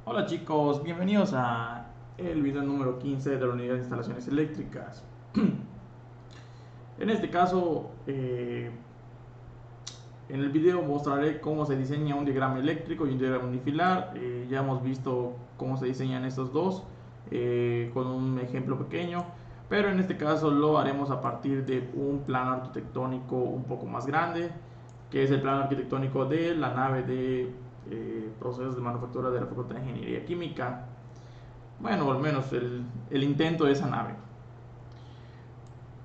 Hola chicos, bienvenidos a el video número 15 de la unidad de instalaciones eléctricas. En este caso, en el video mostraré cómo se diseña un diagrama eléctrico y un diagrama unifilar. Ya hemos visto cómo se diseñan estos dos con un ejemplo pequeño, pero en este caso lo haremos a partir de un plano arquitectónico un poco más grande, que es el plano arquitectónico de la nave de procesos de manufactura de la Facultad de Ingeniería Química. Bueno, al menos el intento de esa nave.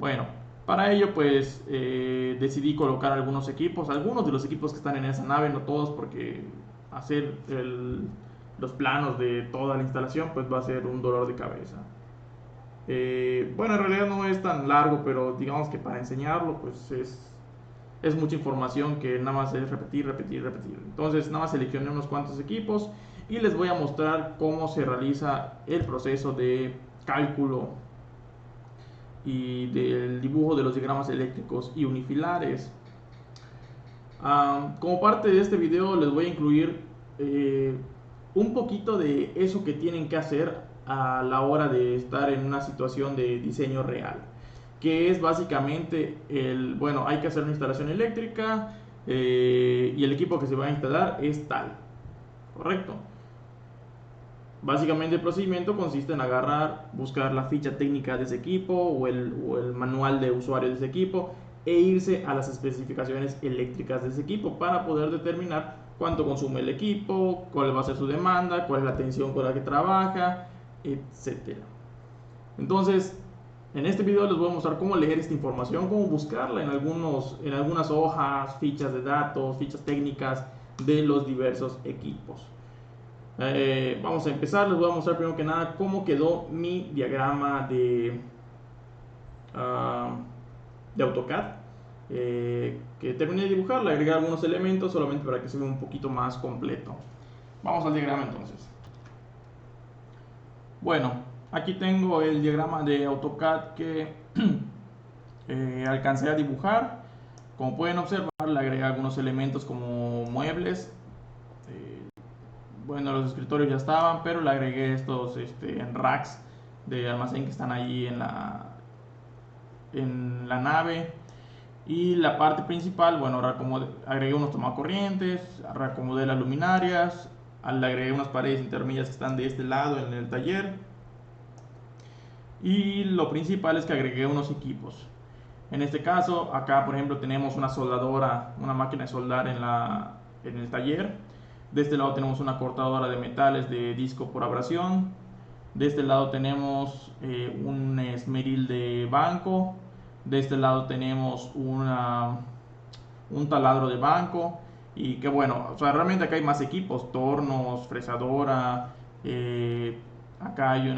Bueno, para ello pues decidí colocar algunos de los equipos que están en esa nave, no todos, porque hacer los planos de toda la instalación pues va a ser un dolor de cabeza. Bueno, en realidad no es tan largo, pero digamos que para enseñarlo pues es mucha información que nada más es repetir, repetir, repetir. Entonces nada más seleccioné unos cuantos equipos y les voy a mostrar cómo se realiza el proceso de cálculo y del dibujo de los diagramas eléctricos y unifilares. Como parte de este video les voy a incluir un poquito de eso que tienen que hacer a la hora de estar en una situación de diseño real, que es básicamente bueno, hay que hacer una instalación eléctrica y el equipo que se va a instalar es tal, correcto. Básicamente el procedimiento consiste en agarrar, buscar la ficha técnica de ese equipo o el manual de usuario de ese equipo e irse a las especificaciones eléctricas de ese equipo para poder determinar cuánto consume el equipo, cuál va a ser su demanda, cuál es la tensión con la que trabaja, etcétera. Entonces, en este video les voy a mostrar cómo leer esta información, cómo buscarla en algunas hojas, fichas de datos, fichas técnicas de los diversos equipos. Vamos a empezar, les voy a mostrar primero que nada cómo quedó mi diagrama de AutoCAD, que terminé de dibujar, le agregué algunos elementos solamente para que se vea un poquito más completo. Vamos al diagrama entonces. Bueno, aquí tengo el diagrama de AutoCAD que alcancé a dibujar. Como pueden observar, le agregué algunos elementos como muebles. Bueno, los escritorios ya estaban, pero le agregué estos en racks de almacén que están ahí en la nave. Y la parte principal, bueno, agregué unos tomacorrientes, reacomodé las luminarias, le agregué unas paredes intermedias que están de este lado en el taller. Y lo principal es que agregué unos equipos. En este caso, acá por ejemplo tenemos una soldadora, una máquina de soldar en el taller. De este lado tenemos una cortadora de metales de disco por abrasión. De este lado tenemos un esmeril de banco. De este lado tenemos un taladro de banco. Y que bueno, o sea, realmente acá hay más equipos, tornos, fresadora, acá hay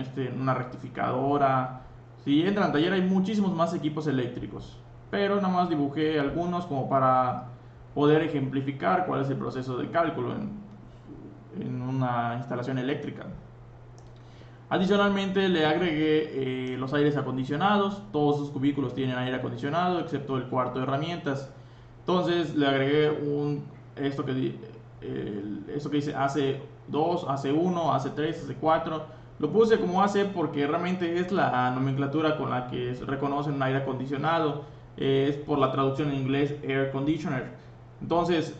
una rectificadora. Si entran al taller hay muchísimos más equipos eléctricos, pero nada más dibujé algunos como para poder ejemplificar cuál es el proceso de cálculo en una instalación eléctrica. Adicionalmente le agregué los aires acondicionados. Todos sus cubículos tienen aire acondicionado excepto el cuarto de herramientas. Entonces le agregué esto que dice AC2, AC1, AC3, AC4. Lo puse como AC porque realmente es la nomenclatura con la que se reconoce un aire acondicionado. Es por la traducción en inglés Air Conditioner. Entonces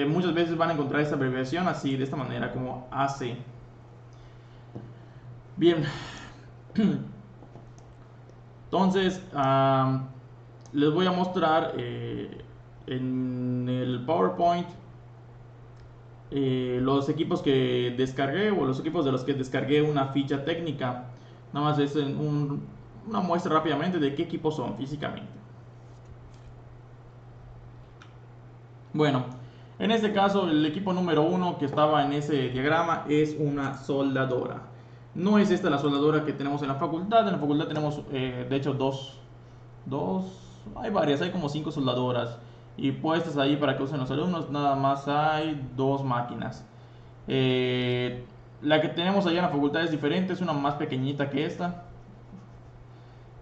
muchas veces van a encontrar esta abreviación así, de esta manera, como AC. Bien, entonces les voy a mostrar en el PowerPoint los equipos que descargué o los equipos de los que descargué una ficha técnica. Nada más es una muestra rápidamente de qué equipos son físicamente. Bueno, en este caso el equipo número 1 que estaba en ese diagrama es una soldadora. No es esta la soldadora que tenemos en la facultad. En la facultad tenemos de hecho hay varias, hay como 5 soldadoras. Y puestas ahí para que usen los alumnos, nada más hay 2 máquinas. La que tenemos allá en la facultad es diferente, es una más pequeñita que esta.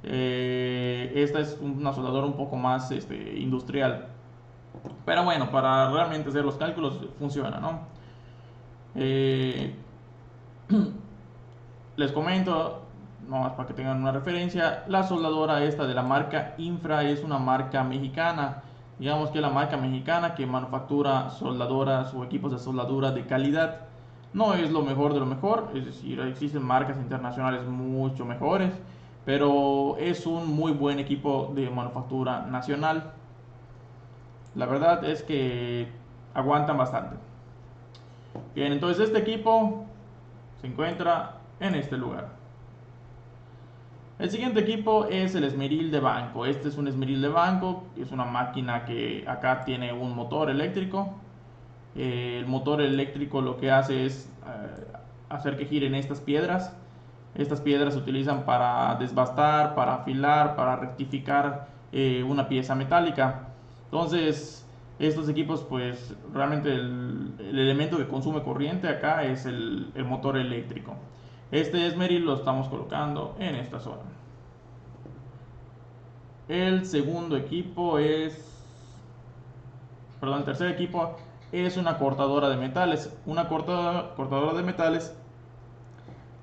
Esta es una soldadora un poco más industrial. Pero bueno, para realmente hacer los cálculos funciona, ¿no? les comento, nomás para que tengan una referencia, la soldadora esta de la marca Infra es una marca mexicana. Digamos que es la marca mexicana que manufactura soldadoras o equipos de soldadura de calidad. No es lo mejor de lo mejor, es decir, existen marcas internacionales mucho mejores, pero es un muy buen equipo de manufactura nacional. La verdad es que aguantan bastante. Bien, entonces este equipo se encuentra en este lugar. El siguiente equipo es el esmeril de banco. Este es un esmeril de banco, es una máquina que acá tiene un motor eléctrico. El motor eléctrico lo que hace es hacer que giren estas piedras. Estas piedras se utilizan para desbastar, para afilar, para rectificar una pieza metálica. Entonces, estos equipos, pues realmente el elemento que consume corriente acá es el motor eléctrico. Este esmeril lo estamos colocando en esta zona. El segundo equipo es... Perdón, el tercer equipo es una cortadora de metales. Una cortadora de metales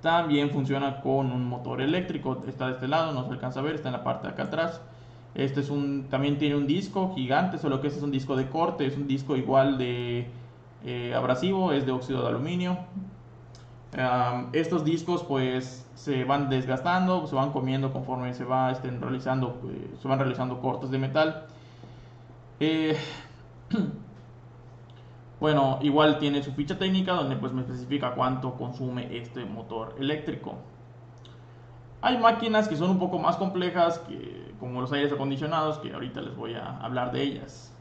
también funciona con un motor eléctrico. Está de este lado, no se alcanza a ver, está en la parte de acá atrás. Este es también tiene un disco gigante, solo que este es un disco de corte, es un disco igual de abrasivo, es de óxido de aluminio. Estos discos pues se van desgastando, se van comiendo conforme se van realizando cortes de metal. Bueno, igual tiene su ficha técnica donde pues me especifica cuánto consume este motor eléctrico. Hay máquinas que son un poco más complejas, como los aires acondicionados, que ahorita les voy a hablar de ellas.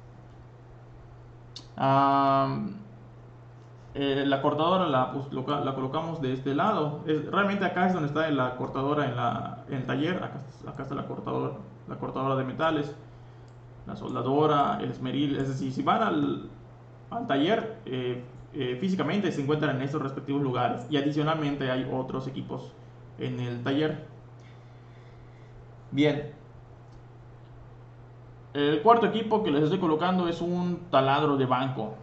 La cortadora la colocamos de este lado. Realmente acá es donde está la cortadora en el taller. Acá está la cortadora de metales, la soldadora, el esmeril. Es decir, si van al taller, físicamente se encuentran en estos respectivos lugares. Y adicionalmente hay otros equipos en el taller. Bien. El cuarto equipo que les estoy colocando es un taladro de banco.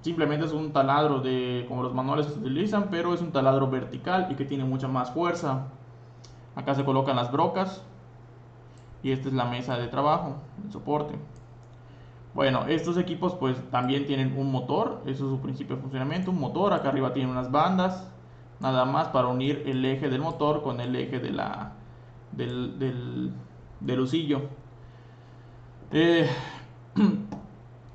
Simplemente es un taladro como los manuales que se utilizan, pero es un taladro vertical y que tiene mucha más fuerza. Acá se colocan las brocas y esta es la mesa de trabajo, el soporte. Bueno, estos equipos pues también tienen un motor, eso es su principio de funcionamiento, un motor. Acá arriba tiene unas bandas, nada más para unir el eje del motor con el eje del husillo.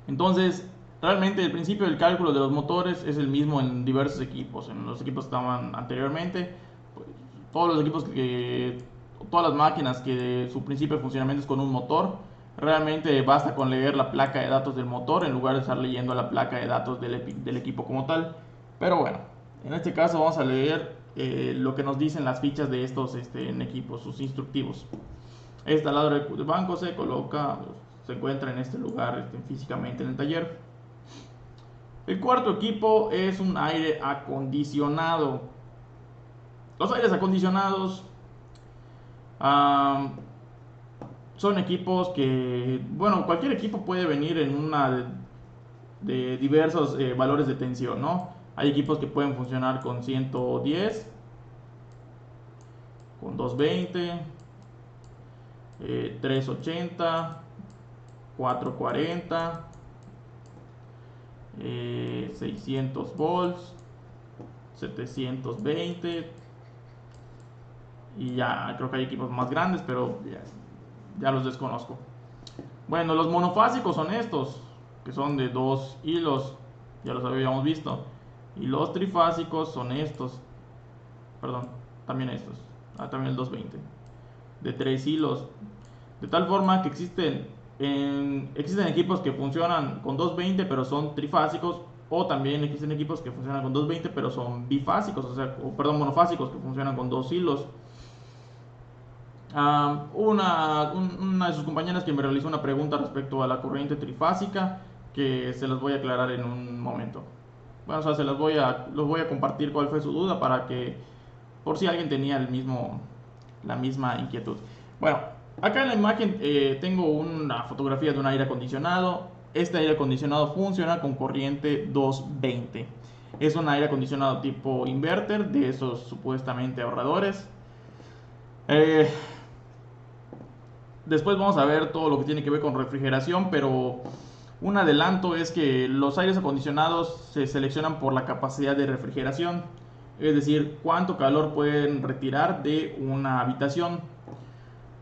Entonces, realmente el principio del cálculo de los motores es el mismo en diversos equipos. En los equipos que estaban anteriormente, pues, todas las máquinas que su principio de funcionamiento es con un motor, realmente basta con leer la placa de datos del motor en lugar de estar leyendo la placa de datos del equipo como tal. Pero bueno, en este caso vamos a leer lo que nos dicen las fichas de estos en equipos, sus instructivos. Este taladro de banco se encuentra en este lugar físicamente en el taller. El cuarto equipo es un aire acondicionado. Los aires acondicionados son equipos que, bueno, cualquier equipo puede venir en una de diversos valores de tensión, ¿no? Hay equipos que pueden funcionar con 110, con 220, 380, 440, 600 volts, 720 y ya creo que hay equipos más grandes, pero ya los desconozco. Bueno, los monofásicos son estos, que son de 2 hilos, ya los habíamos visto, y los trifásicos son estos, perdón, también estos, también el 220, de 3 hilos, de tal forma que existen equipos que funcionan con 220 pero son trifásicos, o también existen equipos que funcionan con 220 pero son bifásicos, monofásicos, que funcionan con 2 hilos. Una de sus compañeras que me realizó una pregunta respecto a la corriente trifásica, que se las voy a aclarar en un momento. Bueno, o sea, los voy a compartir cuál fue su duda, para que, por si alguien tenía la misma inquietud. Bueno, acá en la imagen tengo una fotografía de un aire acondicionado. Este aire acondicionado funciona con corriente 220. Es un aire acondicionado tipo inverter, de esos supuestamente ahorradores. Después vamos a ver todo lo que tiene que ver con refrigeración, pero un adelanto es que los aires acondicionados se seleccionan por la capacidad de refrigeración, es decir, cuánto calor pueden retirar de una habitación.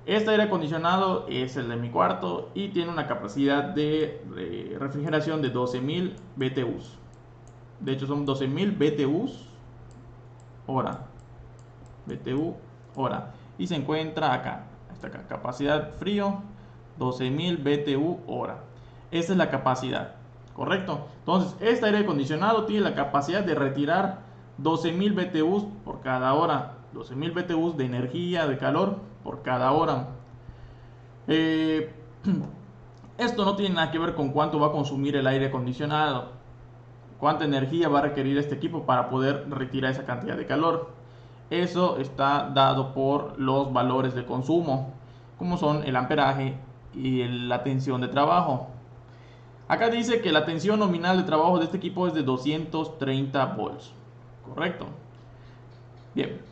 Este aire acondicionado es el de mi cuarto y tiene una capacidad de refrigeración de 12.000 BTUs. De hecho son 12.000 BTUs hora. BTU hora. Y se encuentra acá. Está acá. Capacidad frío 12.000 BTU hora. Esta es la capacidad. ¿Correcto? Entonces este aire acondicionado tiene la capacidad de retirar 12.000 BTUs por cada hora. 12.000 BTUs de energía, de calor por cada hora. Esto no tiene nada que ver con cuánto va a consumir el aire acondicionado, cuánta energía va a requerir este equipo para poder retirar esa cantidad de calor. Eso está dado por los valores de consumo, como son el amperaje y la tensión de trabajo. Acá dice que la tensión nominal de trabajo de este equipo es de 230 volts. ¿Correcto? Bien.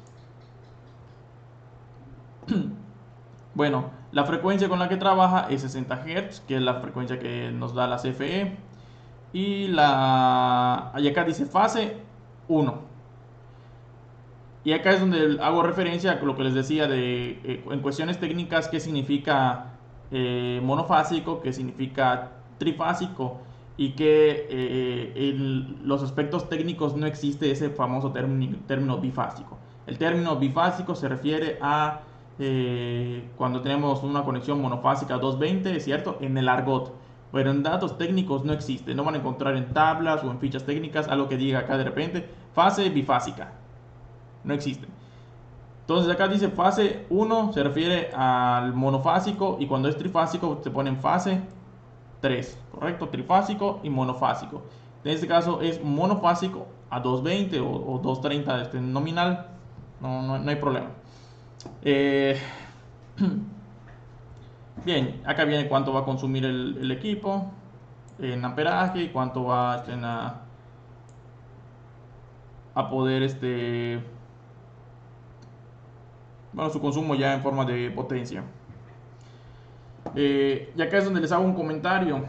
Bueno, la frecuencia con la que trabaja es 60 Hz, que es la frecuencia que nos da la CFE. Y acá dice fase 1. Y acá es donde hago referencia a lo que les decía en cuestiones técnicas, qué significa monofásico, qué significa trifásico, y que en los aspectos técnicos no existe ese famoso término bifásico. El término bifásico se refiere a cuando tenemos una conexión monofásica 220, ¿cierto? En el argot. Pero en datos técnicos no existe. No van a encontrar en tablas o en fichas técnicas algo que diga acá de repente fase bifásica. No existe. Entonces acá dice fase 1 se refiere al monofásico, y cuando es trifásico se pone en fase 3, ¿correcto? Trifásico y monofásico. En este caso es monofásico a 220 o 230 nominal. No hay problema. Bien, acá viene cuánto va a consumir el equipo en amperaje y cuánto va a poder bueno, su consumo ya en forma de potencia. Y acá es donde les hago un comentario.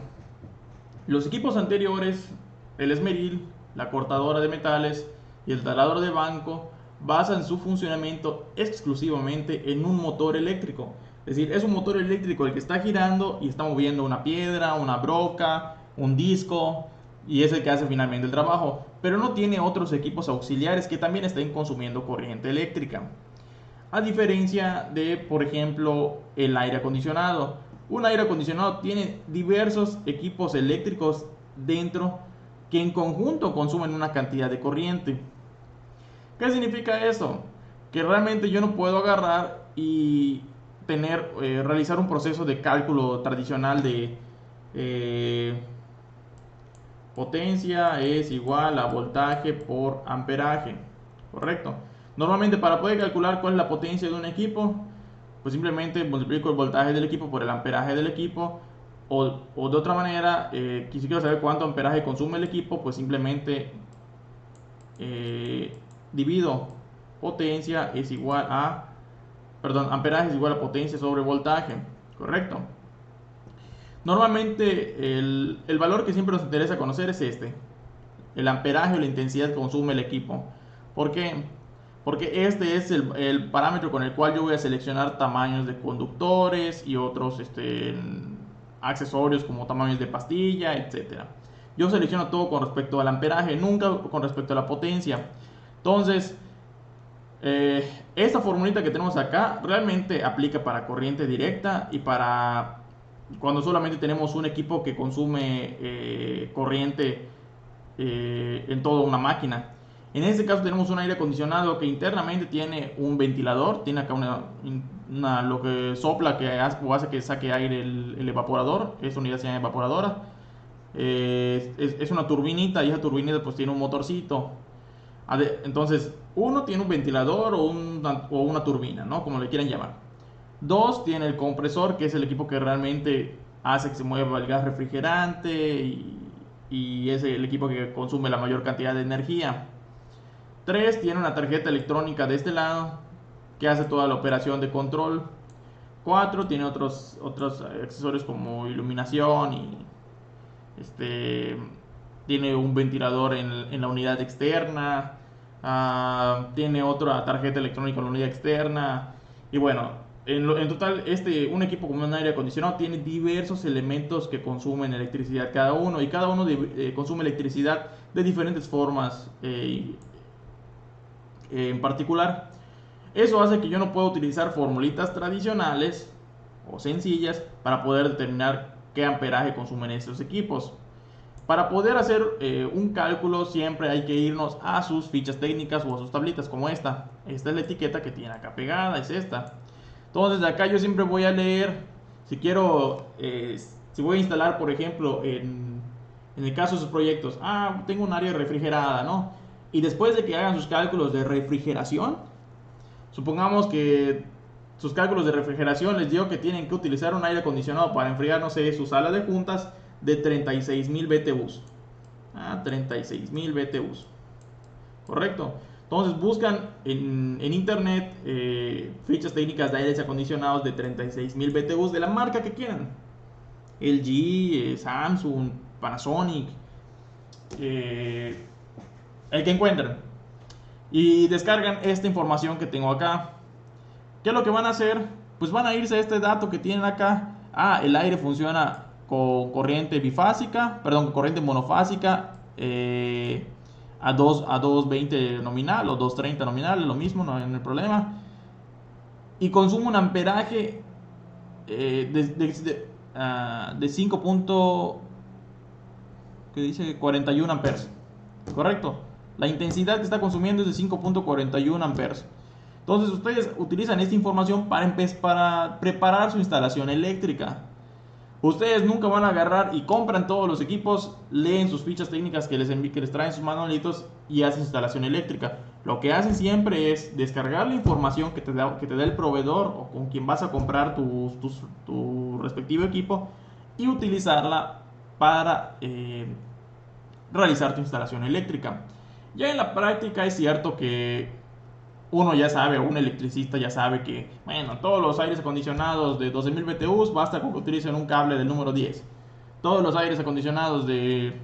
Los equipos anteriores, el esmeril, la cortadora de metales y el taladro de banco, basan su funcionamiento exclusivamente en un motor eléctrico. Es decir, es un motor eléctrico el que está girando y está moviendo una piedra, una broca, un disco, y es el que hace finalmente el trabajo. Pero no tiene otros equipos auxiliares que también estén consumiendo corriente eléctrica. A diferencia de, por ejemplo, el aire acondicionado. Un aire acondicionado tiene diversos equipos eléctricos dentro que en conjunto consumen una cantidad de corriente. ¿Qué significa eso? Que realmente yo no puedo agarrar y realizar un proceso de cálculo tradicional de potencia es igual a voltaje por amperaje, ¿correcto? Normalmente para poder calcular cuál es la potencia de un equipo, pues simplemente multiplico el voltaje del equipo por el amperaje del equipo, o de otra manera, si quiero saber cuánto amperaje consume el equipo, pues simplemente divido potencia es igual a, perdón, amperaje es igual a potencia sobre voltaje, ¿correcto? Normalmente el valor que siempre nos interesa conocer es el amperaje o la intensidad que consume el equipo. ¿Por qué? Porque este es el parámetro con el cual yo voy a seleccionar tamaños de conductores y otros accesorios como tamaños de pastilla, etc. Yo selecciono todo con respecto al amperaje, nunca con respecto a la potencia. Entonces, esta formulita que tenemos acá realmente aplica para corriente directa y para cuando solamente tenemos un equipo que consume corriente en toda una máquina. En este caso tenemos un aire acondicionado que internamente tiene un ventilador, tiene acá lo que sopla o hace que saque aire el evaporador. Esa unidad se llama evaporadora. Es una turbinita, y esa turbinita pues tiene un motorcito. Entonces, uno tiene un ventilador o una turbina, ¿no? Como le quieran llamar. Dos, tiene el compresor, que es el equipo que realmente hace que se mueva el gas refrigerante y es el equipo que consume la mayor cantidad de energía. 3 tiene una tarjeta electrónica de este lado que hace toda la operación de control. 4 tiene otros accesorios como iluminación y tiene un ventilador en la unidad externa. Tiene otra tarjeta electrónica en la unidad externa. Y bueno, en total, un equipo como un aire acondicionado tiene diversos elementos que consumen electricidad cada uno. Y cada uno consume electricidad de diferentes formas en particular. Eso hace que yo no pueda utilizar formulitas tradicionales o sencillas para poder determinar qué amperaje consumen estos equipos. Para poder hacer un cálculo siempre hay que irnos a sus fichas técnicas o a sus tablitas como esta. Esta es la etiqueta que tiene acá pegada, es esta. Entonces de acá yo siempre voy a leer, si quiero, si voy a instalar por ejemplo en el caso de sus proyectos, tengo un área refrigerada, ¿no? Y después de que hagan sus cálculos de refrigeración, supongamos que sus cálculos de refrigeración les dio que tienen que utilizar un aire acondicionado para enfriar, no sé, su sala de juntas de 36.000 BTUs. 36.000 BTUs. Correcto. Entonces buscan en internet fichas técnicas de aires acondicionados de 36.000 BTUs de la marca que quieran. LG, Samsung, Panasonic, el que encuentren. Y descargan esta información que tengo acá. ¿Qué es lo que van a hacer? Pues van a irse a este dato que tienen acá. El aire funciona con corriente bifásica, perdón, con corriente monofásica a 220 nominal o 230 nominal, lo mismo, no hay problema. Y consume un amperaje de 5. Que dice 41 amperes. Correcto. La intensidad que está consumiendo es de 5.41 amperes. Entonces ustedes utilizan esta información para preparar su instalación eléctrica. Ustedes nunca van a agarrar y compran todos los equipos, leen sus fichas técnicas que les traen sus manualitos y hacen instalación eléctrica. Lo que hacen siempre es descargar la información que te da el proveedor o con quien vas a comprar tu respectivo equipo y utilizarla para realizar tu instalación eléctrica. Ya en la práctica es cierto que uno ya sabe, un electricista ya sabe que, bueno, todos los aires acondicionados de 12.000 BTUs basta con que utilicen un cable del número 10. Todos los aires acondicionados de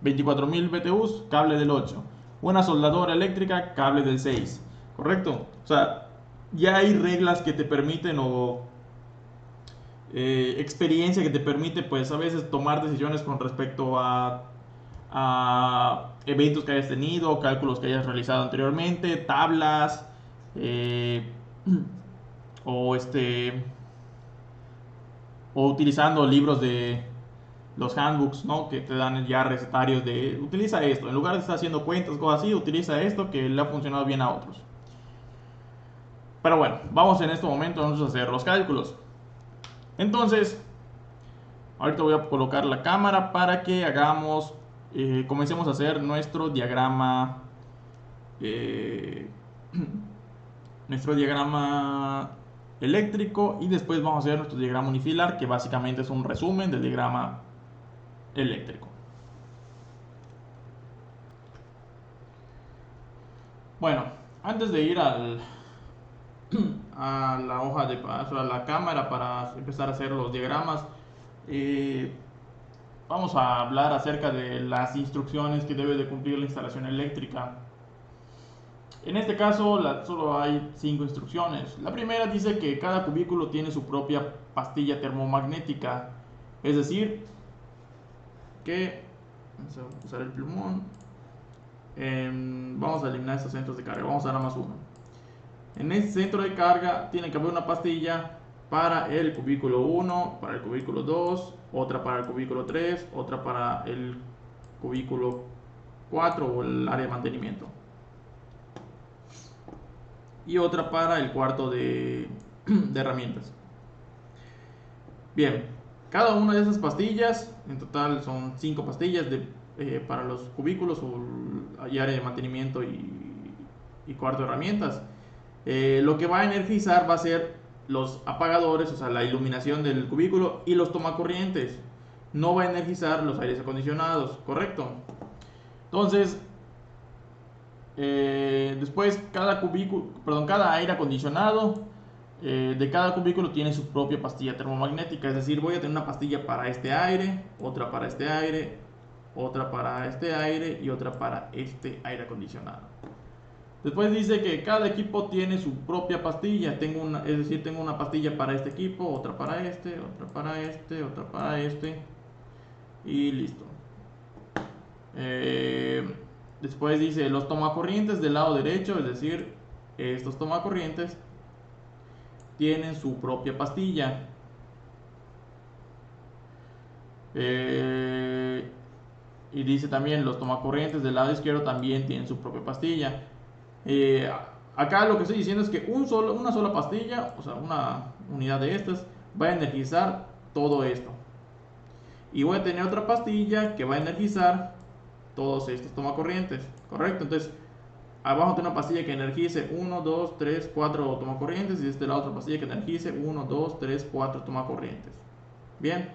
24.000 BTUs, cable del 8. Una soldadora eléctrica, cable del 6. ¿Correcto? O sea, ya hay reglas que te permiten o experiencia que te permite, pues a veces tomar decisiones con respecto a eventos que hayas tenido, cálculos que hayas realizado anteriormente, tablas, o o utilizando libros de los handbooks, ¿no? Que te dan ya recetarios de utiliza esto, en lugar de estar haciendo cuentas, cosas así, utiliza esto que le ha funcionado bien a otros. Pero bueno, vamos en este momento a hacer los cálculos. Entonces, ahorita voy a colocar la cámara para que comencemos a hacer nuestro diagrama eléctrico, y después vamos a hacer nuestro diagrama unifilar, que básicamente es un resumen del diagrama eléctrico. Bueno, antes de ir a la hoja de paso, a la cámara para empezar a hacer los diagramas, vamos a hablar acerca de las instrucciones que debe de cumplir la instalación eléctrica. En este caso solo hay 5 instrucciones. La primera dice que cada cubículo tiene su propia pastilla termomagnética. Es decir, que vamos a usar el plumón. Vamos a eliminar estos centros de carga. Vamos a dar nada más uno. En este centro de carga tiene que haber una pastilla para el cubículo 1, para el cubículo 2, otra para el cubículo 3, otra para el cubículo 4 o el área de mantenimiento, y otra para el cuarto de herramientas. Bien, cada una de esas pastillas, en total son 5 pastillas para los cubículos y área de mantenimiento y cuarto de herramientas. Lo que va a energizar va a ser los apagadores, o sea, la iluminación del cubículo y los tomacorrientes. no va a energizar los aires acondicionados, ¿correcto? Entonces, después cada aire acondicionado de cada cubículo tiene su propia pastilla termomagnética, es decir, voy a tener una pastilla para este aire, otra para este aire, otra para este aire y otra para este aire acondicionado. Después dice que cada equipo tiene su propia pastilla, es decir, tengo una pastilla para este equipo, otra para este, otra para este, otra para este y listo. Después dice los tomacorrientes del lado derecho, es decir, estos tomacorrientes tienen su propia pastilla. Y dice también los tomacorrientes del lado izquierdo también tienen su propia pastilla. Acá lo que estoy diciendo es que una sola pastilla, o sea, una unidad de estas, va a energizar todo esto. Y voy a tener otra pastilla que va a energizar todos estos tomacorrientes, ¿correcto? Entonces, abajo tengo una pastilla que energice 1, 2, 3, 4 tomacorrientes y desde la otra pastilla que energice 1, 2, 3, 4 tomacorrientes. Bien,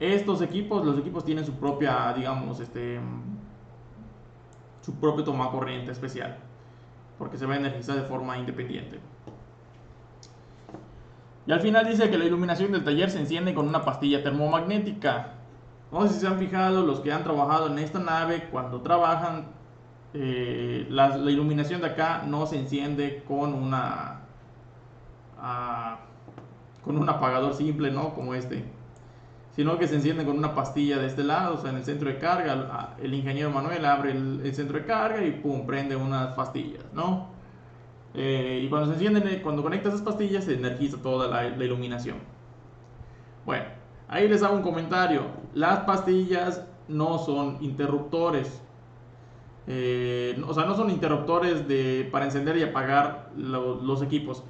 los equipos tienen su propia, digamos, su propio tomacorriente especial, porque se va a energizar de forma independiente. Y al final dice que la iluminación del taller se enciende con una pastilla termomagnética. No sé si se han fijado los que han trabajado en esta nave, cuando trabajan, la iluminación de acá no se enciende con un apagador simple, ¿no? Como este, sino que se enciende con una pastilla de este lado, o sea, en el centro de carga. El ingeniero Manuel abre el centro de carga y pum, prende unas pastillas, ¿no? Y cuando se encienden, cuando conecta esas pastillas, se energiza toda la iluminación. Bueno, ahí les hago un comentario. Las pastillas no son interruptores. O sea, no son interruptores para encender y apagar los equipos.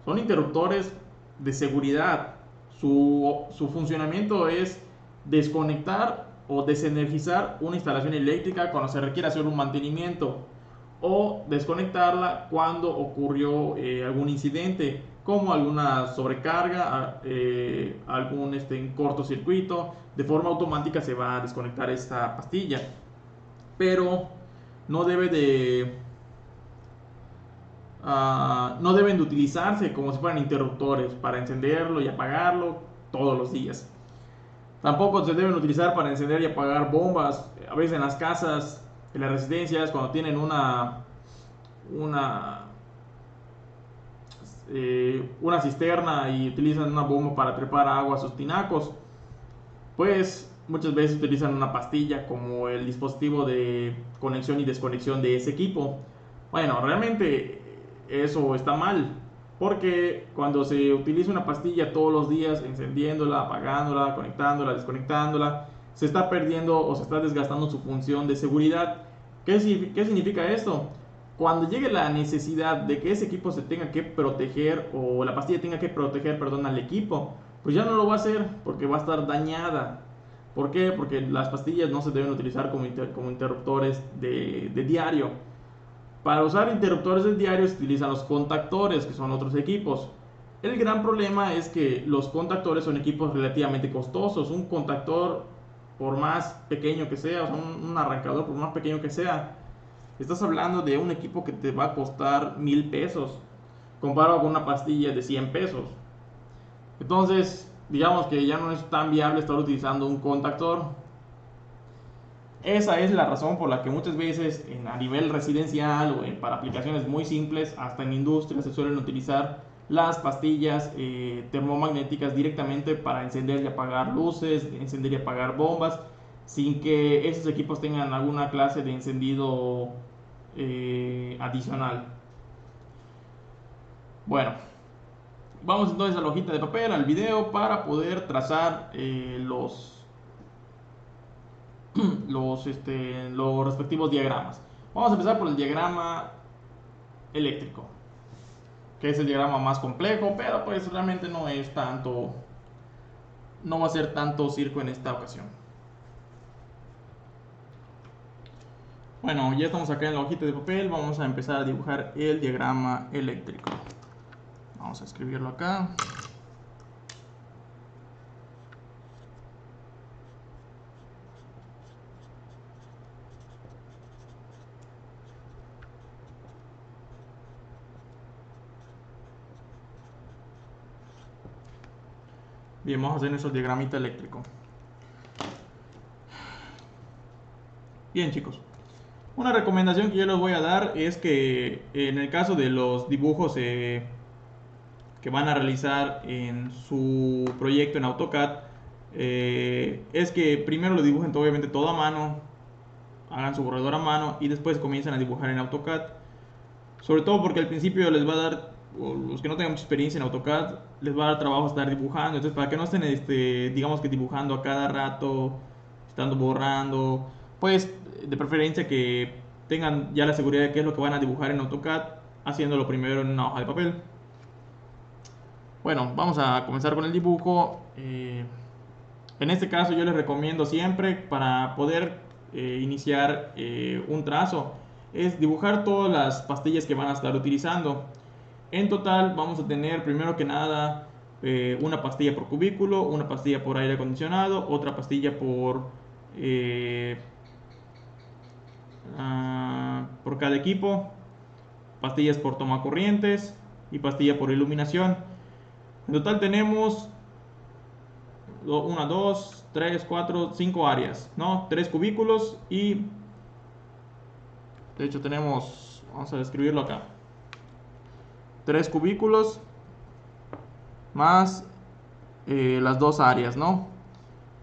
Son interruptores de seguridad. Su funcionamiento es desconectar o desenergizar una instalación eléctrica cuando se requiere hacer un mantenimiento, o desconectarla cuando ocurrió algún incidente, como alguna sobrecarga, algún cortocircuito. De forma automática se va a desconectar esta pastilla, pero no deben de utilizarse como si fueran interruptores para encenderlo y apagarlo todos los días. Tampoco se deben utilizar para encender y apagar bombas. A veces en las casas, en las residencias, cuando tienen una cisterna y utilizan una bomba para trepar agua a sus tinacos, pues muchas veces utilizan una pastilla como el dispositivo de conexión y desconexión de ese equipo. Bueno, realmente eso está mal, porque cuando se utiliza una pastilla todos los días, encendiéndola, apagándola, conectándola, desconectándola, se está perdiendo o se está desgastando su función de seguridad. ¿Qué significa esto? Cuando llegue la necesidad de que ese equipo se tenga que proteger, o la pastilla tenga que proteger, perdón, al equipo, pues ya no lo va a hacer porque va a estar dañada. ¿Por qué? Porque las pastillas no se deben utilizar como interruptores de diario. Para usar interruptores de diario se utilizan los contactores, que son otros equipos. El gran problema es que los contactores son equipos relativamente costosos. Un contactor, por más pequeño que sea, o sea, un arrancador, por más pequeño que sea, estás hablando de un equipo que te va a costar 1,000 pesos, comparado con una pastilla de 100 pesos. Entonces, digamos que ya no es tan viable estar utilizando un contactor. Esa es la razón por la que muchas veces a nivel residencial o para aplicaciones muy simples, hasta en industria, se suelen utilizar las pastillas termomagnéticas directamente para encender y apagar luces, encender y apagar bombas, sin que esos equipos tengan alguna clase de encendido adicional. Bueno, vamos entonces a la hojita de papel, al video, para poder trazar los respectivos diagramas. Vamos a empezar por el diagrama eléctrico, que es el diagrama más complejo, pero pues realmente no va a ser tanto circo en esta ocasión. Bueno, ya estamos acá en la hojita de papel, vamos a empezar a dibujar el diagrama eléctrico. Vamos a escribirlo acá. Bien, vamos a hacer nuestro diagramita eléctrico. Bien, chicos. Una recomendación que yo les voy a dar es que en el caso de los dibujos que van a realizar en su proyecto en AutoCAD, es que primero lo dibujen obviamente todo a mano, hagan su borrador a mano y después comiencen a dibujar en AutoCAD. Sobre todo porque al principio les va a dar, o los que no tengan mucha experiencia en AutoCAD, les va a dar trabajo estar dibujando. Entonces, para que no estén, digamos que dibujando a cada rato, estando borrando, pues de preferencia que tengan ya la seguridad de qué es lo que van a dibujar en AutoCAD, haciéndolo primero en una hoja de papel. Bueno, vamos a comenzar con el dibujo. En este caso yo les recomiendo siempre, para poder iniciar un trazo, es dibujar todas las pastillas que van a estar utilizando. En total vamos a tener primero que nada una pastilla por cubículo, una pastilla por aire acondicionado, otra pastilla por cada equipo, pastillas por toma corrientes y pastilla por iluminación. En total tenemos 1, 2, 3, 4, 5 áreas, ¿no? 3 cubículos y de hecho tenemos, vamos a describirlo acá, 3 cubículos más las 2 áreas, ¿no?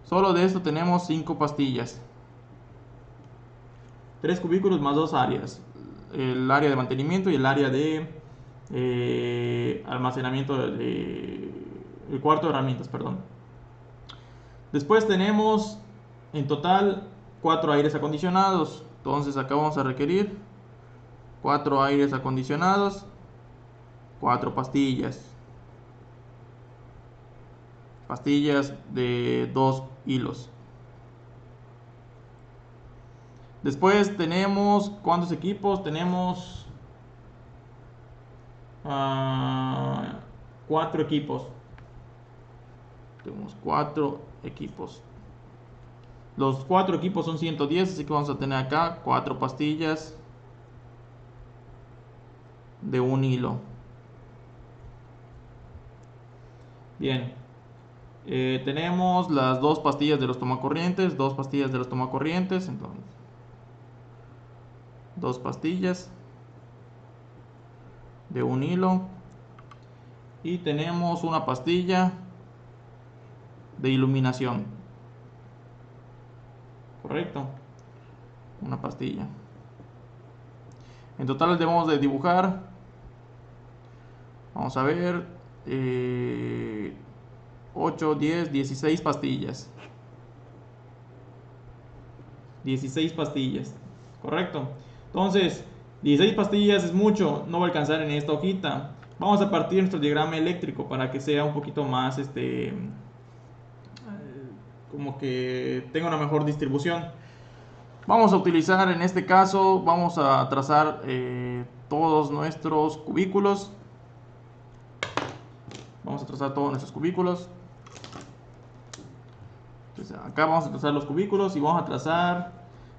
Solo de esto tenemos 5 pastillas. 3 cubículos más 2 áreas, el área de mantenimiento y el área de almacenamiento, el cuarto de herramientas, perdón. Después tenemos en total 4 aires acondicionados. Entonces acá vamos a requerir 4 aires acondicionados, 4 pastillas. Pastillas de 2 hilos. Después tenemos, ¿cuántos equipos? Tenemos 4 equipos. Tenemos 4 equipos. Los 4 equipos son 110, así que vamos a tener acá 4 pastillas de 1 hilo. Bien. Tenemos las 2 pastillas de los tomacorrientes, 2 pastillas de los tomacorrientes, entonces 2 pastillas de 1 hilo. Y tenemos una pastilla de iluminación. Correcto. Una pastilla. En total debemos de dibujar, vamos a ver, 8, 10, 16 pastillas. 16 pastillas. Correcto. Entonces, 16 pastillas es mucho, no va a alcanzar en esta hojita. Vamos a partir nuestro diagrama eléctrico para que sea un poquito más, como que tenga una mejor distribución. Vamos a utilizar, en este caso, vamos a trazar todos nuestros cubículos. Vamos a trazar todos nuestros cubículos. Entonces, acá vamos a trazar los cubículos y vamos a trazar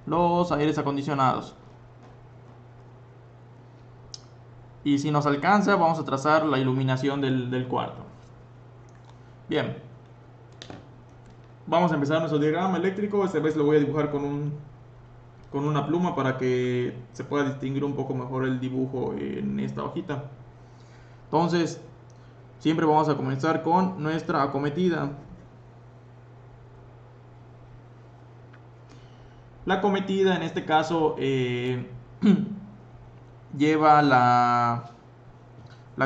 los aires acondicionados. Y si nos alcanza, vamos a trazar la iluminación del cuarto. Bien. Vamos a empezar nuestro diagrama eléctrico. Esta vez lo voy a dibujar con una pluma para que se pueda distinguir un poco mejor el dibujo en esta hojita. Entonces, siempre vamos a comenzar con nuestra acometida. La acometida en este caso lleva la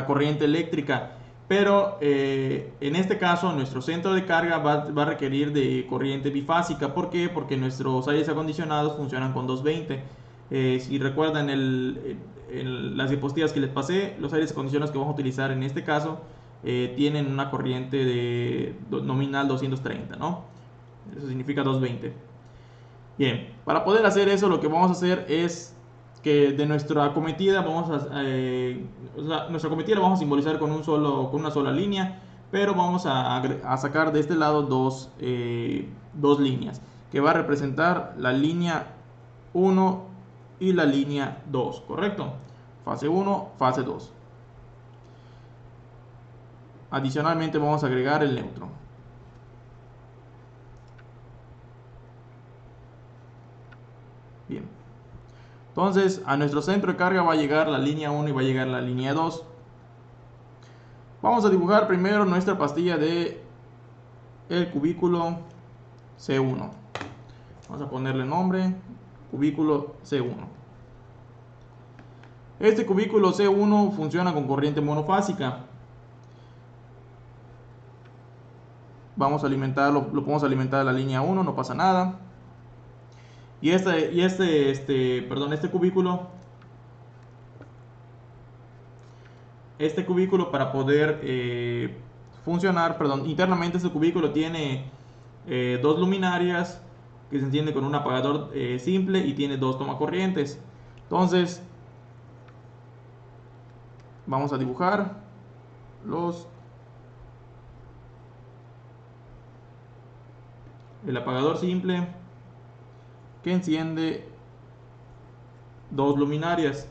corriente eléctrica, pero en este caso nuestro centro de carga va a requerir de corriente bifásica. ¿Por qué? Porque nuestros aires acondicionados funcionan con 220. Si recuerdan en las diapositivas que les pasé, los aires acondicionados que vamos a utilizar en este caso tienen una corriente de nominal 230, ¿no? Eso significa 220. Bien, para poder hacer eso, lo que vamos a hacer es que de nuestra acometida nuestra acometida la vamos a simbolizar con una sola línea, pero vamos a sacar de este lado dos líneas que va a representar la línea 1 y la línea 2, ¿correcto? Fase 1, fase 2. Adicionalmente vamos a agregar el neutro. Bien. Entonces, a nuestro centro de carga va a llegar la línea 1 y va a llegar la línea 2. Vamos a dibujar primero nuestra pastilla de el cubículo C1. Vamos a ponerle nombre, cubículo C1. Este cubículo C1 funciona con corriente monofásica. Vamos a alimentarlo, lo podemos alimentar a la línea 1, no pasa nada. Y este cubículo, para poder funcionar, internamente este cubículo tiene dos luminarias que se enciende con un apagador simple y tiene dos tomacorrientes. Entonces, vamos a dibujar el apagador simple que enciende dos luminarias.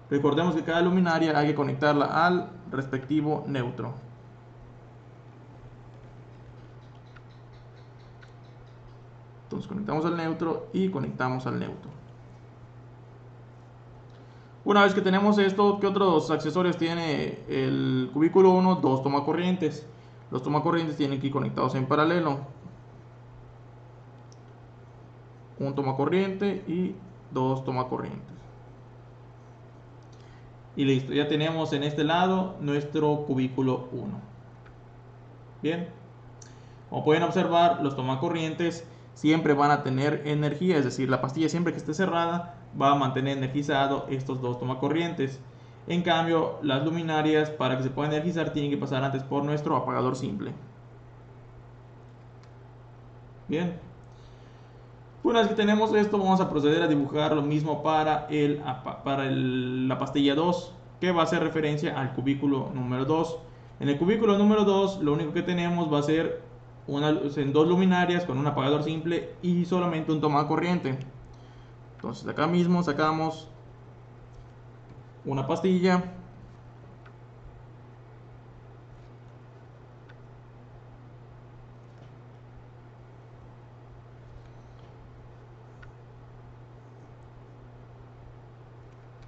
Recordemos que cada luminaria hay que conectarla al respectivo neutro. Entonces conectamos al neutro y conectamos al neutro. Una vez que tenemos esto, ¿qué otros accesorios tiene el cubículo 1? Dos tomacorrientes. Los tomacorrientes tienen que ir conectados en paralelo. Un tomacorriente y dos tomacorrientes. Y listo, ya tenemos en este lado nuestro cubículo 1. Bien, como pueden observar, los tomacorrientes siempre van a tener energía, es decir, la pastilla siempre que esté cerrada va a mantener energizado estos dos tomacorrientes. En cambio, las luminarias, para que se puedan energizar, tienen que pasar antes por nuestro apagador simple. Bien, una vez que tenemos esto, vamos a proceder a dibujar lo mismo para la pastilla 2, que va a hacer referencia al cubículo número 2. En el cubículo número 2, lo único que tenemos va a ser dos luminarias con un apagador simple y solamente un tomacorriente. Entonces, acá mismo sacamos una pastilla.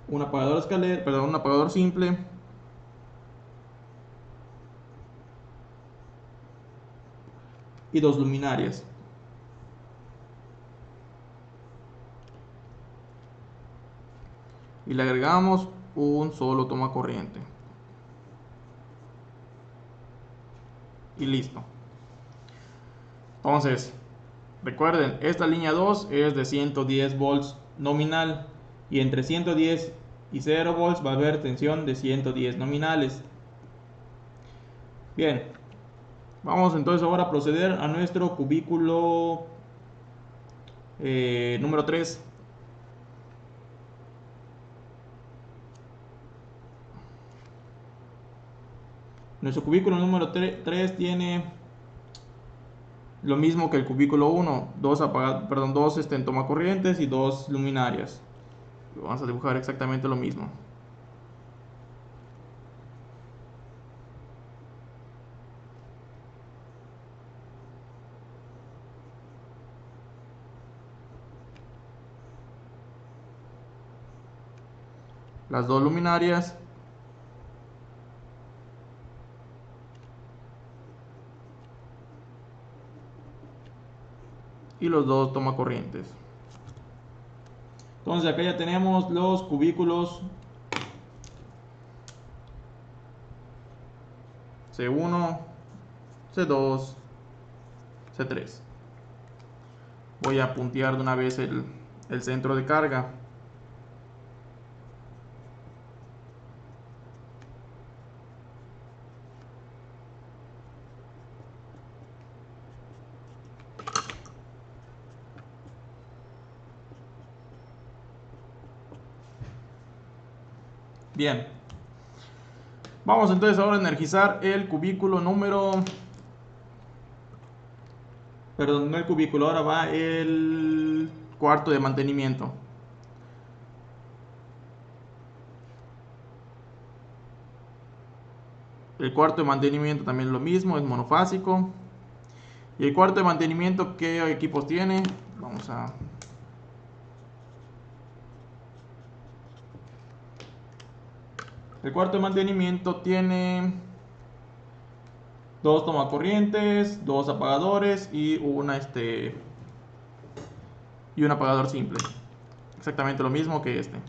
Un apagador simple. Y dos luminarias. Y le agregamos un solo tomacorriente. Y listo. Entonces, recuerden, esta línea 2 es de 110 volts nominal. Y entre 110 y 0 volts va a haber tensión de 110 nominales. Bien, vamos entonces ahora a proceder a nuestro cubículo número 3. Nuestro cubículo número 3 tiene lo mismo que el cubículo 1, dos tomacorrientes y dos luminarias. Vamos a dibujar exactamente lo mismo. Las dos luminarias y los dos tomacorrientes. Entonces acá ya tenemos los cubículos C1, C2, C3. Voy a puntear de una vez el centro de carga. Bien, vamos entonces ahora a energizar el cubículo número... Perdón, no el cubículo, ahora va el cuarto de mantenimiento. El cuarto de mantenimiento también lo mismo, es monofásico. Y el cuarto de mantenimiento, ¿qué equipos tiene? Vamos a... El cuarto de mantenimiento tiene dos tomacorrientes, dos apagadores y y un apagador simple. Exactamente lo mismo que este.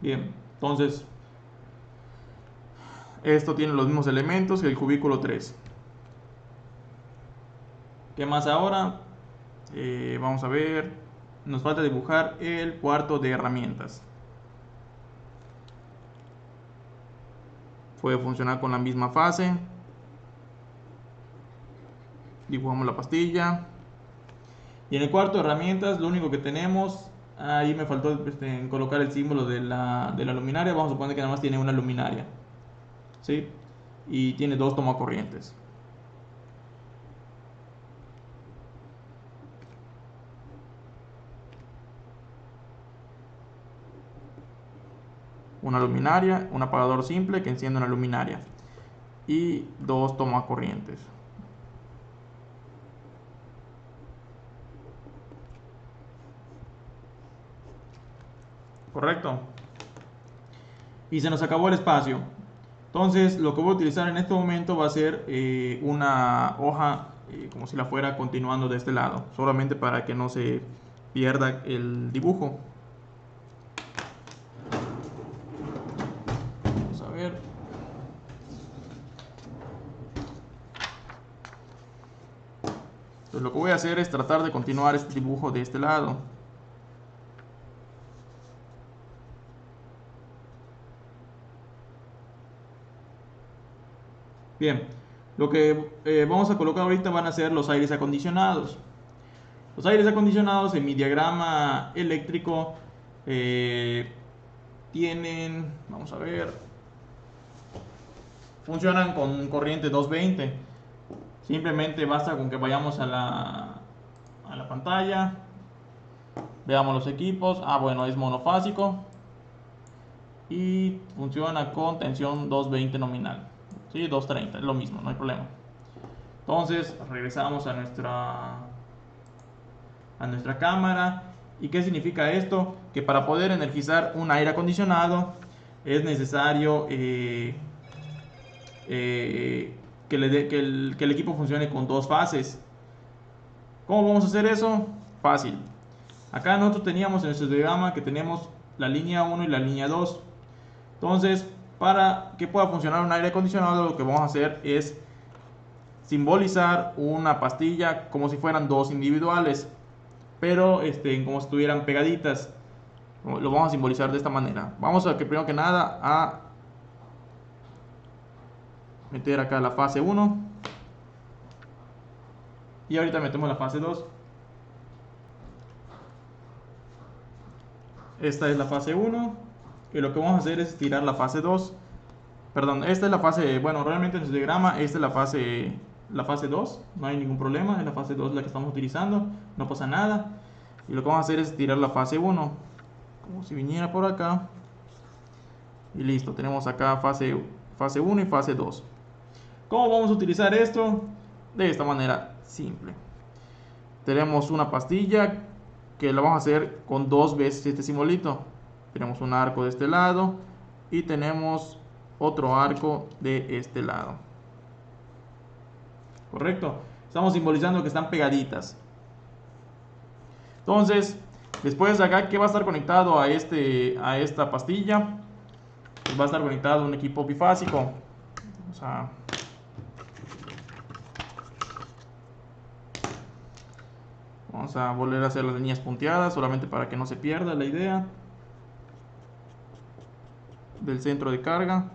Bien, entonces esto tiene los mismos elementos que el cubículo 3. ¿Qué más ahora? Vamos a ver. Nos falta dibujar el cuarto de herramientas. Puede funcionar con la misma fase. Dibujamos la pastilla. Y en el cuarto de herramientas, lo único que tenemos, ahí me faltó colocar el símbolo de la luminaria. Vamos a suponer que nada más tiene una luminaria, ¿sí? Y tiene dos tomacorrientes. Una luminaria, un apagador simple que enciende una luminaria y dos tomacorrientes. Correcto. Y se nos acabó el espacio. Entonces lo que voy a utilizar en este momento va a ser una hoja como si la fuera continuando de este lado, solamente para que no se pierda el dibujo. Vamos a ver. Entonces lo que voy a hacer es tratar de continuar este dibujo de este lado. Bien, lo que vamos a colocar ahorita van a ser los aires acondicionados. Los aires acondicionados en mi diagrama eléctrico tienen, vamos a ver, funcionan con corriente 220. Simplemente basta con que vayamos a la pantalla, veamos los equipos. Bueno, es monofásico y funciona con tensión 220 nominal. Sí, 230, es lo mismo, no hay problema. Entonces regresamos a nuestra cámara. ¿Y qué significa esto? Que para poder energizar un aire acondicionado es necesario que el equipo funcione con dos fases. ¿Cómo vamos a hacer eso? Fácil. Acá nosotros teníamos en nuestro diagrama que tenemos la línea 1 y la línea 2. Entonces, para que pueda funcionar un aire acondicionado, lo que vamos a hacer es simbolizar una pastilla como si fueran dos individuales, pero como si estuvieran pegaditas. Lo vamos a simbolizar de esta manera. Vamos a que primero que nada a meter acá la fase 1 y ahorita metemos la fase 2. Esta es la fase 1 y lo que vamos a hacer es tirar la fase 2. Perdón, esta es la fase, bueno, realmente en el diagrama esta es la fase 2, no hay ningún problema, es la fase 2 la que estamos utilizando, no pasa nada. Y lo que vamos a hacer es tirar la fase 1, como si viniera por acá. Y listo, tenemos acá fase 1 y fase 2. ¿Cómo vamos a utilizar esto? De esta manera simple. Tenemos una pastilla que la vamos a hacer con dos veces este simbolito. Tenemos un arco de este lado y tenemos otro arco de este lado. Correcto. Estamos simbolizando que están pegaditas. Entonces, después de acá, ¿qué va a estar conectado a esta pastilla? Pues va a estar conectado a un equipo bifásico. Vamos a volver a hacer las líneas punteadas, solamente para que no se pierda la idea del centro de carga.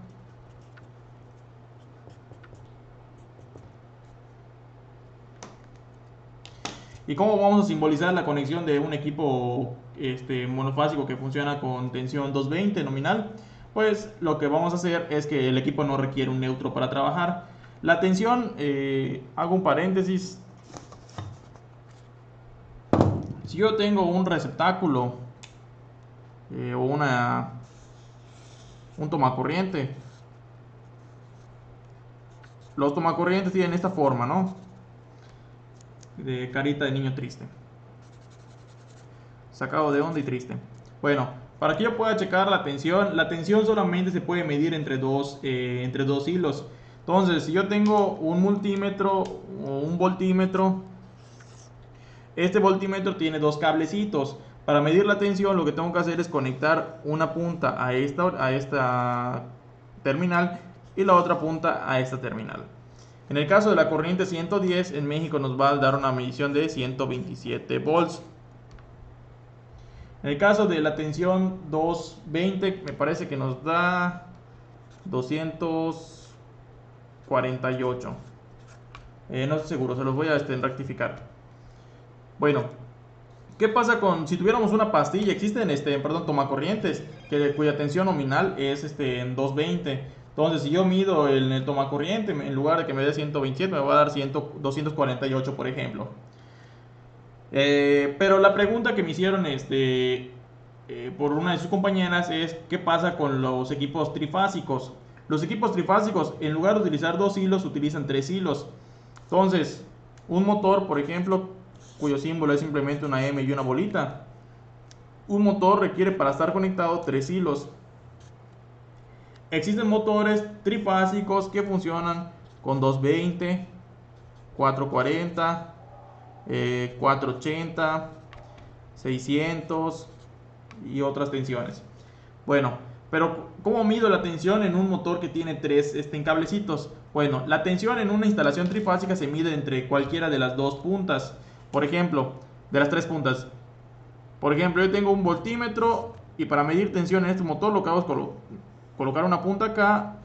¿Y cómo vamos a simbolizar la conexión de un equipo monofásico que funciona con tensión 220 nominal, pues lo que vamos a hacer es que el equipo no requiere un neutro para trabajar. La tensión, hago un paréntesis, si yo tengo un receptáculo o un tomacorriente, los tomacorrientes tienen esta forma, ¿no? De carita de niño triste, sacado de onda y triste. Bueno, para que yo pueda checar la tensión solamente se puede medir entre dos hilos. Entonces, si yo tengo un multímetro o un voltímetro, este voltímetro tiene dos cablecitos. Para medir la tensión, lo que tengo que hacer es conectar una punta a esta terminal y la otra punta a esta terminal. En el caso de la corriente 110, en México nos va a dar una medición de 127 volts. En el caso de la tensión 220, me parece que nos da 248. No estoy seguro, se los voy a rectificar. Bueno, ¿qué pasa si tuviéramos una pastilla? Existen, tomacorrientes cuya tensión nominal es en 220. Entonces, si yo mido el tomacorriente, en lugar de que me dé 127, me va a dar 248, por ejemplo. Pero la pregunta que me hicieron por una de sus compañeras es: ¿qué pasa con los equipos trifásicos? Los equipos trifásicos, en lugar de utilizar dos hilos, utilizan tres hilos. Entonces, un motor, por ejemplo, cuyo símbolo es simplemente una M y una bolita, un motor requiere, para estar conectado, tres hilos. Existen motores trifásicos que funcionan con 220, 440, 480, 600 y otras tensiones. Bueno, pero ¿cómo mido la tensión en un motor que tiene tres cablecitos? Bueno, la tensión en una instalación trifásica se mide entre cualquiera de las dos puntas. Por ejemplo, de las tres puntas. Por ejemplo, yo tengo un voltímetro y para medir tensión en este motor lo que hago es colocar una punta acá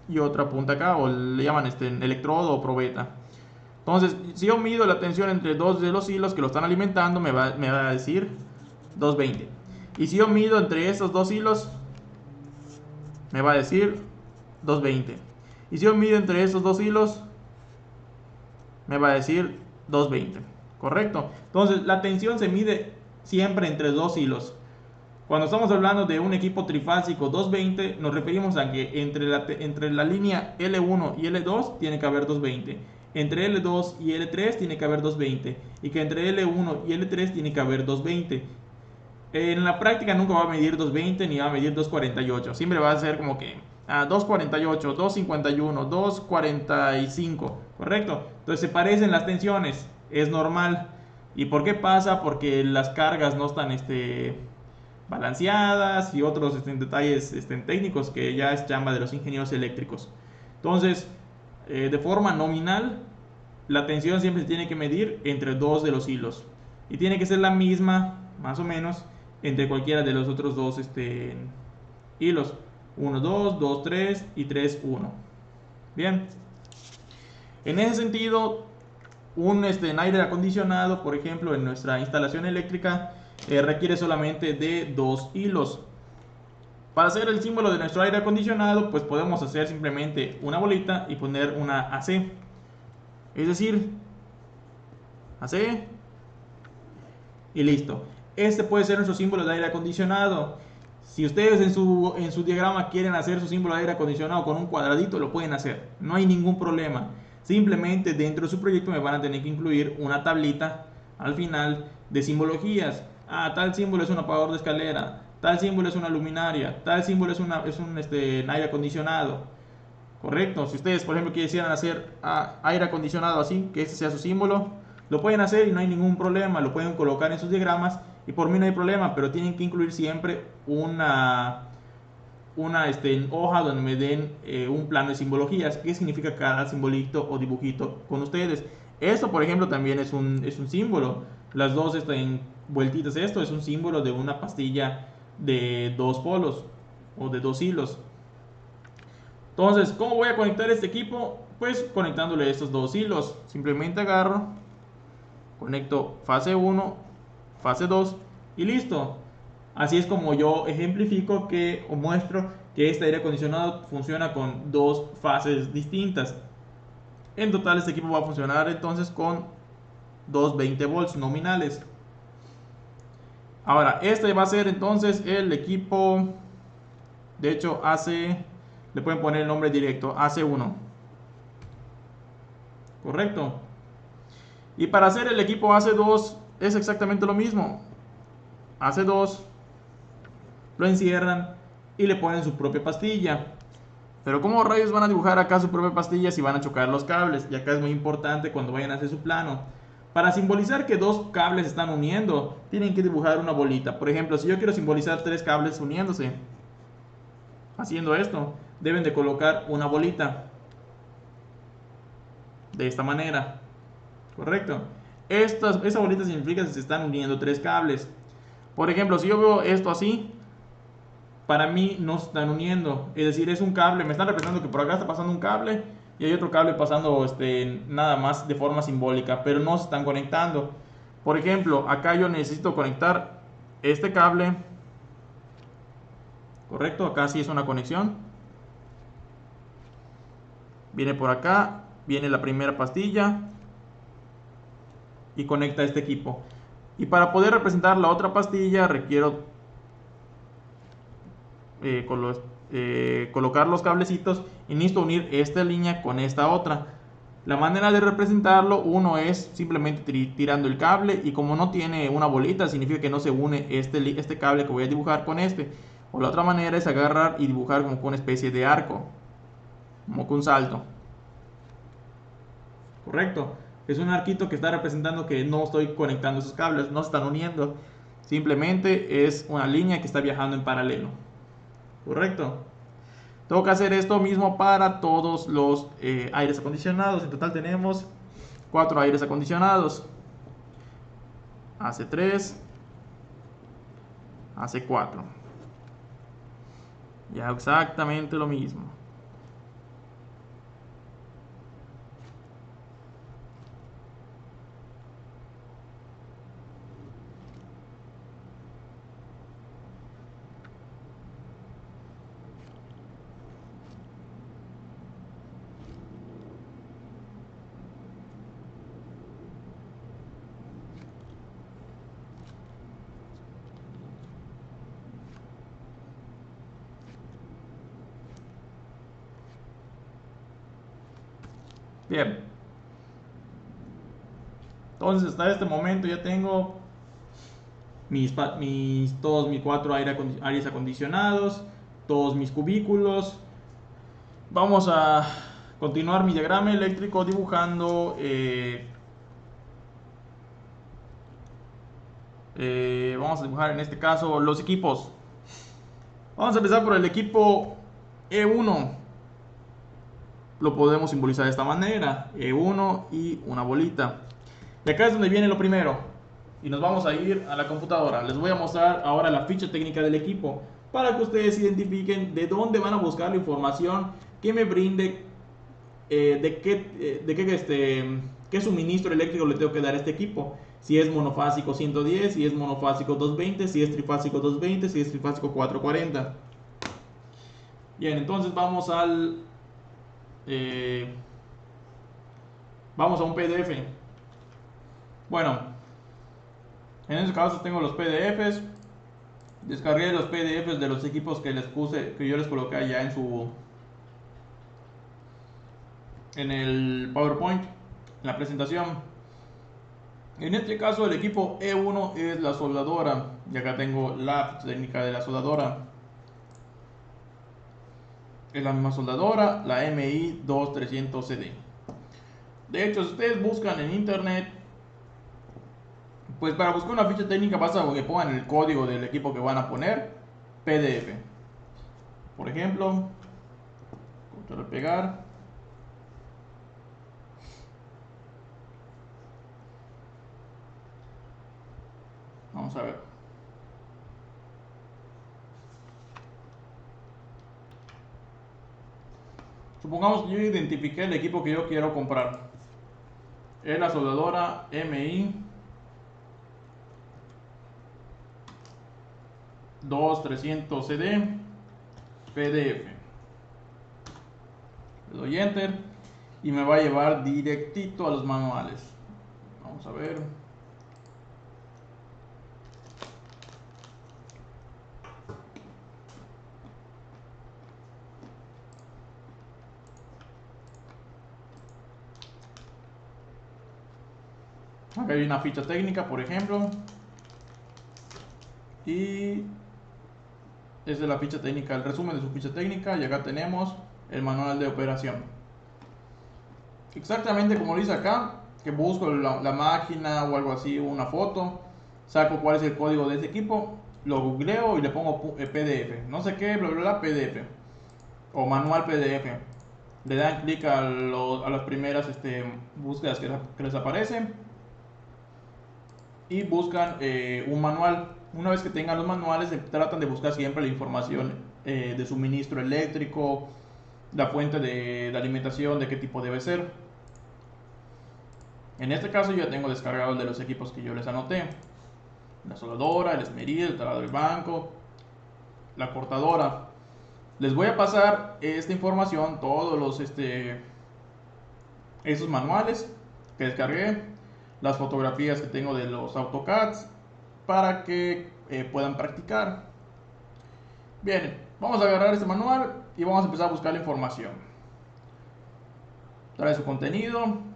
y otra punta acá, o le llaman electrodo o probeta. Entonces, si yo mido la tensión entre dos de los hilos que lo están alimentando, me va a decir 220. Y si yo mido entre estos dos hilos, me va a decir 220. Y si yo mido entre estos dos hilos, me va a decir 220. ¿Correcto? Entonces, la tensión se mide siempre entre dos hilos. Cuando estamos hablando de un equipo trifásico 220, nos referimos a que entre la línea L1 y L2 tiene que haber 220. Entre L2 y L3 tiene que haber 220. Y que entre L1 y L3 tiene que haber 220. En la práctica nunca va a medir 220 ni va a medir 248. Siempre va a ser como que 248, 251, 245. ¿Correcto? Entonces se parecen las tensiones. Es normal. ¿Y por qué pasa? Porque las cargas no están balanceadas y otros detalles técnicos que ya es chamba de los ingenieros eléctricos. Entonces, de forma nominal, la tensión siempre se tiene que medir entre dos de los hilos y tiene que ser la misma, más o menos, entre cualquiera de los otros dos hilos: 1, 2, 2, 3 y 3, 1. Bien, en ese sentido, un aire acondicionado, por ejemplo, en nuestra instalación eléctrica, requiere solamente de dos hilos. Para hacer el símbolo de nuestro aire acondicionado, pues podemos hacer simplemente una bolita y poner una AC. Es decir, AC y listo. Este puede ser nuestro símbolo de aire acondicionado. Si ustedes en su diagrama quieren hacer su símbolo de aire acondicionado con un cuadradito, lo pueden hacer. No hay ningún problema. Simplemente dentro de su proyecto me van a tener que incluir una tablita al final de simbologías. Tal símbolo es un apagador de escalera, tal símbolo es una luminaria, tal símbolo es un aire acondicionado. Correcto. Si ustedes, por ejemplo, quisieran hacer aire acondicionado así, que este sea su símbolo, lo pueden hacer y no hay ningún problema. Lo pueden colocar en sus diagramas y por mí no hay problema, pero tienen que incluir siempre una hoja donde me den un plano de simbologías. ¿Qué significa cada simbolito o dibujito con ustedes? Esto, por ejemplo, también es un símbolo. Las dos vueltitas, esto es un símbolo de una pastilla de dos polos o de dos hilos. Entonces, ¿cómo voy a conectar este equipo? Pues conectándole estos dos hilos. Simplemente agarro, conecto fase 1, fase 2 y listo. Así es como yo ejemplifico que o muestro que este aire acondicionado funciona con dos fases distintas. En total este equipo va a funcionar entonces con 220 volts nominales. Ahora, este va a ser entonces el equipo, de hecho AC, le pueden poner el nombre directo, AC1. Correcto. Y para hacer el equipo AC2 es exactamente lo mismo. AC2 lo encierran y le ponen su propia pastilla. Pero ¿cómo rayos van a dibujar acá su propia pastilla si van a chocar los cables? Y acá es muy importante cuando vayan a hacer su plano. Para simbolizar que dos cables se están uniendo, tienen que dibujar una bolita. Por ejemplo, si yo quiero simbolizar tres cables uniéndose, haciendo esto, deben de colocar una bolita. De esta manera. ¿Correcto? Esa bolita significa que se están uniendo tres cables. Por ejemplo, si yo veo esto así, para mí no se están uniendo. Es decir, es un cable. Me están representando que por acá está pasando un cable y hay otro cable pasando nada más de forma simbólica, pero no se están conectando. Por ejemplo, acá yo necesito conectar este cable. Correcto, acá sí es una conexión. Viene por acá, viene la primera pastilla y conecta este equipo. Y para poder representar la otra pastilla requiero colocar los cablecitos y necesito unir esta línea con esta otra. La manera de representarlo, uno es simplemente tirando el cable, y como no tiene una bolita significa que no se une este cable que voy a dibujar con este. O la otra manera es agarrar y dibujar como con una especie de arco, como con un salto. Correcto, es un arquito que está representando que no estoy conectando esos cables, no se están uniendo, simplemente es una línea que está viajando en paralelo. Correcto. Tengo que hacer esto mismo para todos los aires acondicionados. En total tenemos 4 aires acondicionados. AC3, AC4. Ya exactamente lo mismo. Bien. Entonces hasta este momento ya tengo todos mis 4 aires acondicionados, todos mis cubículos. Vamos a continuar mi diagrama eléctrico dibujando vamos a dibujar en este caso los equipos. Vamos a empezar por el equipo E1. Lo podemos simbolizar de esta manera: E1 y una bolita. Y acá es donde viene lo primero. Y nos vamos a ir a la computadora. Les voy a mostrar ahora la ficha técnica del equipo para que ustedes identifiquen de dónde van a buscar la información que me brinde qué suministro eléctrico le tengo que dar a este equipo. Si es monofásico 110, si es monofásico 220, si es trifásico 220, si es trifásico 440. Bien, entonces vamos a un PDF. Bueno, en este caso tengo los PDFs. Descargué los PDFs de los equipos que yo les coloqué allá en el PowerPoint, en la presentación. En este caso el equipo E1 es la soldadora, y acá tengo la técnica de la soldadora. Es la misma soldadora, la MI 2300CD. De hecho, si ustedes buscan en internet, pues para buscar una ficha técnica basta que pongan el código del equipo que van a poner, PDF. Por ejemplo, control pegar. Vamos a ver. Supongamos que yo identifiqué el equipo que yo quiero comprar. Es la soldadora MI 2300 CD PDF. Le doy enter y me va a llevar directito a los manuales. Vamos a ver. Acá hay una ficha técnica, por ejemplo. Y esa es la ficha técnica, el resumen de su ficha técnica. Y acá tenemos el manual de operación. Exactamente como lo dice acá, que busco la máquina o algo así, una foto, saco cuál es el código de ese equipo, lo googleo y le pongo PDF, no sé qué, bla bla bla, PDF o manual PDF. Le dan clic a las primeras búsquedas que les aparecen y buscan un manual. Una vez que tengan los manuales, tratan de buscar siempre la información de suministro eléctrico, la fuente de alimentación, de qué tipo debe ser. En este caso yo ya tengo descargado el de los equipos que yo les anoté: la soldadora, el esmeril, el taladro de banco, la cortadora. Les voy a pasar esta información, todos esos manuales que descargué, las fotografías que tengo de los AutoCADs, para que puedan practicar. Bien, vamos a agarrar este manual y vamos a empezar a buscar la información. Trae su contenido.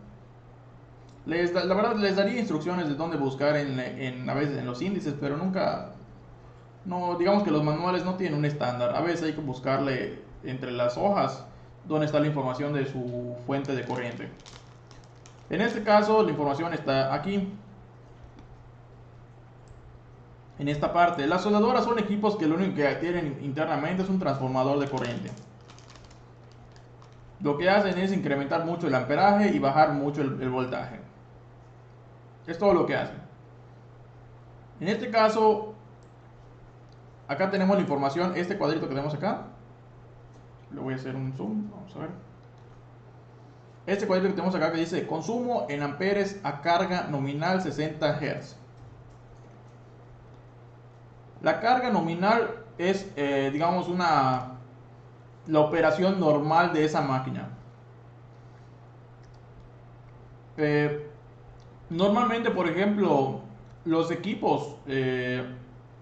La verdad les daría instrucciones de dónde buscar a veces en los índices, pero nunca, no, digamos que los manuales no tienen un estándar. A veces hay que buscarle entre las hojas dónde está la información de su fuente de corriente. En este caso la información está aquí, en esta parte. Las soldadoras son equipos que lo único que tienen internamente es un transformador de corriente. Lo que hacen es incrementar mucho el amperaje y bajar mucho el voltaje. Es todo lo que hacen. En este caso, acá tenemos la información, este cuadrito que tenemos acá. Le voy a hacer un zoom, vamos a ver. Este cuadrito que tenemos acá que dice consumo en amperes a carga nominal 60 Hz. La carga nominal es, digamos, la operación normal de esa máquina. Normalmente, por ejemplo, los equipos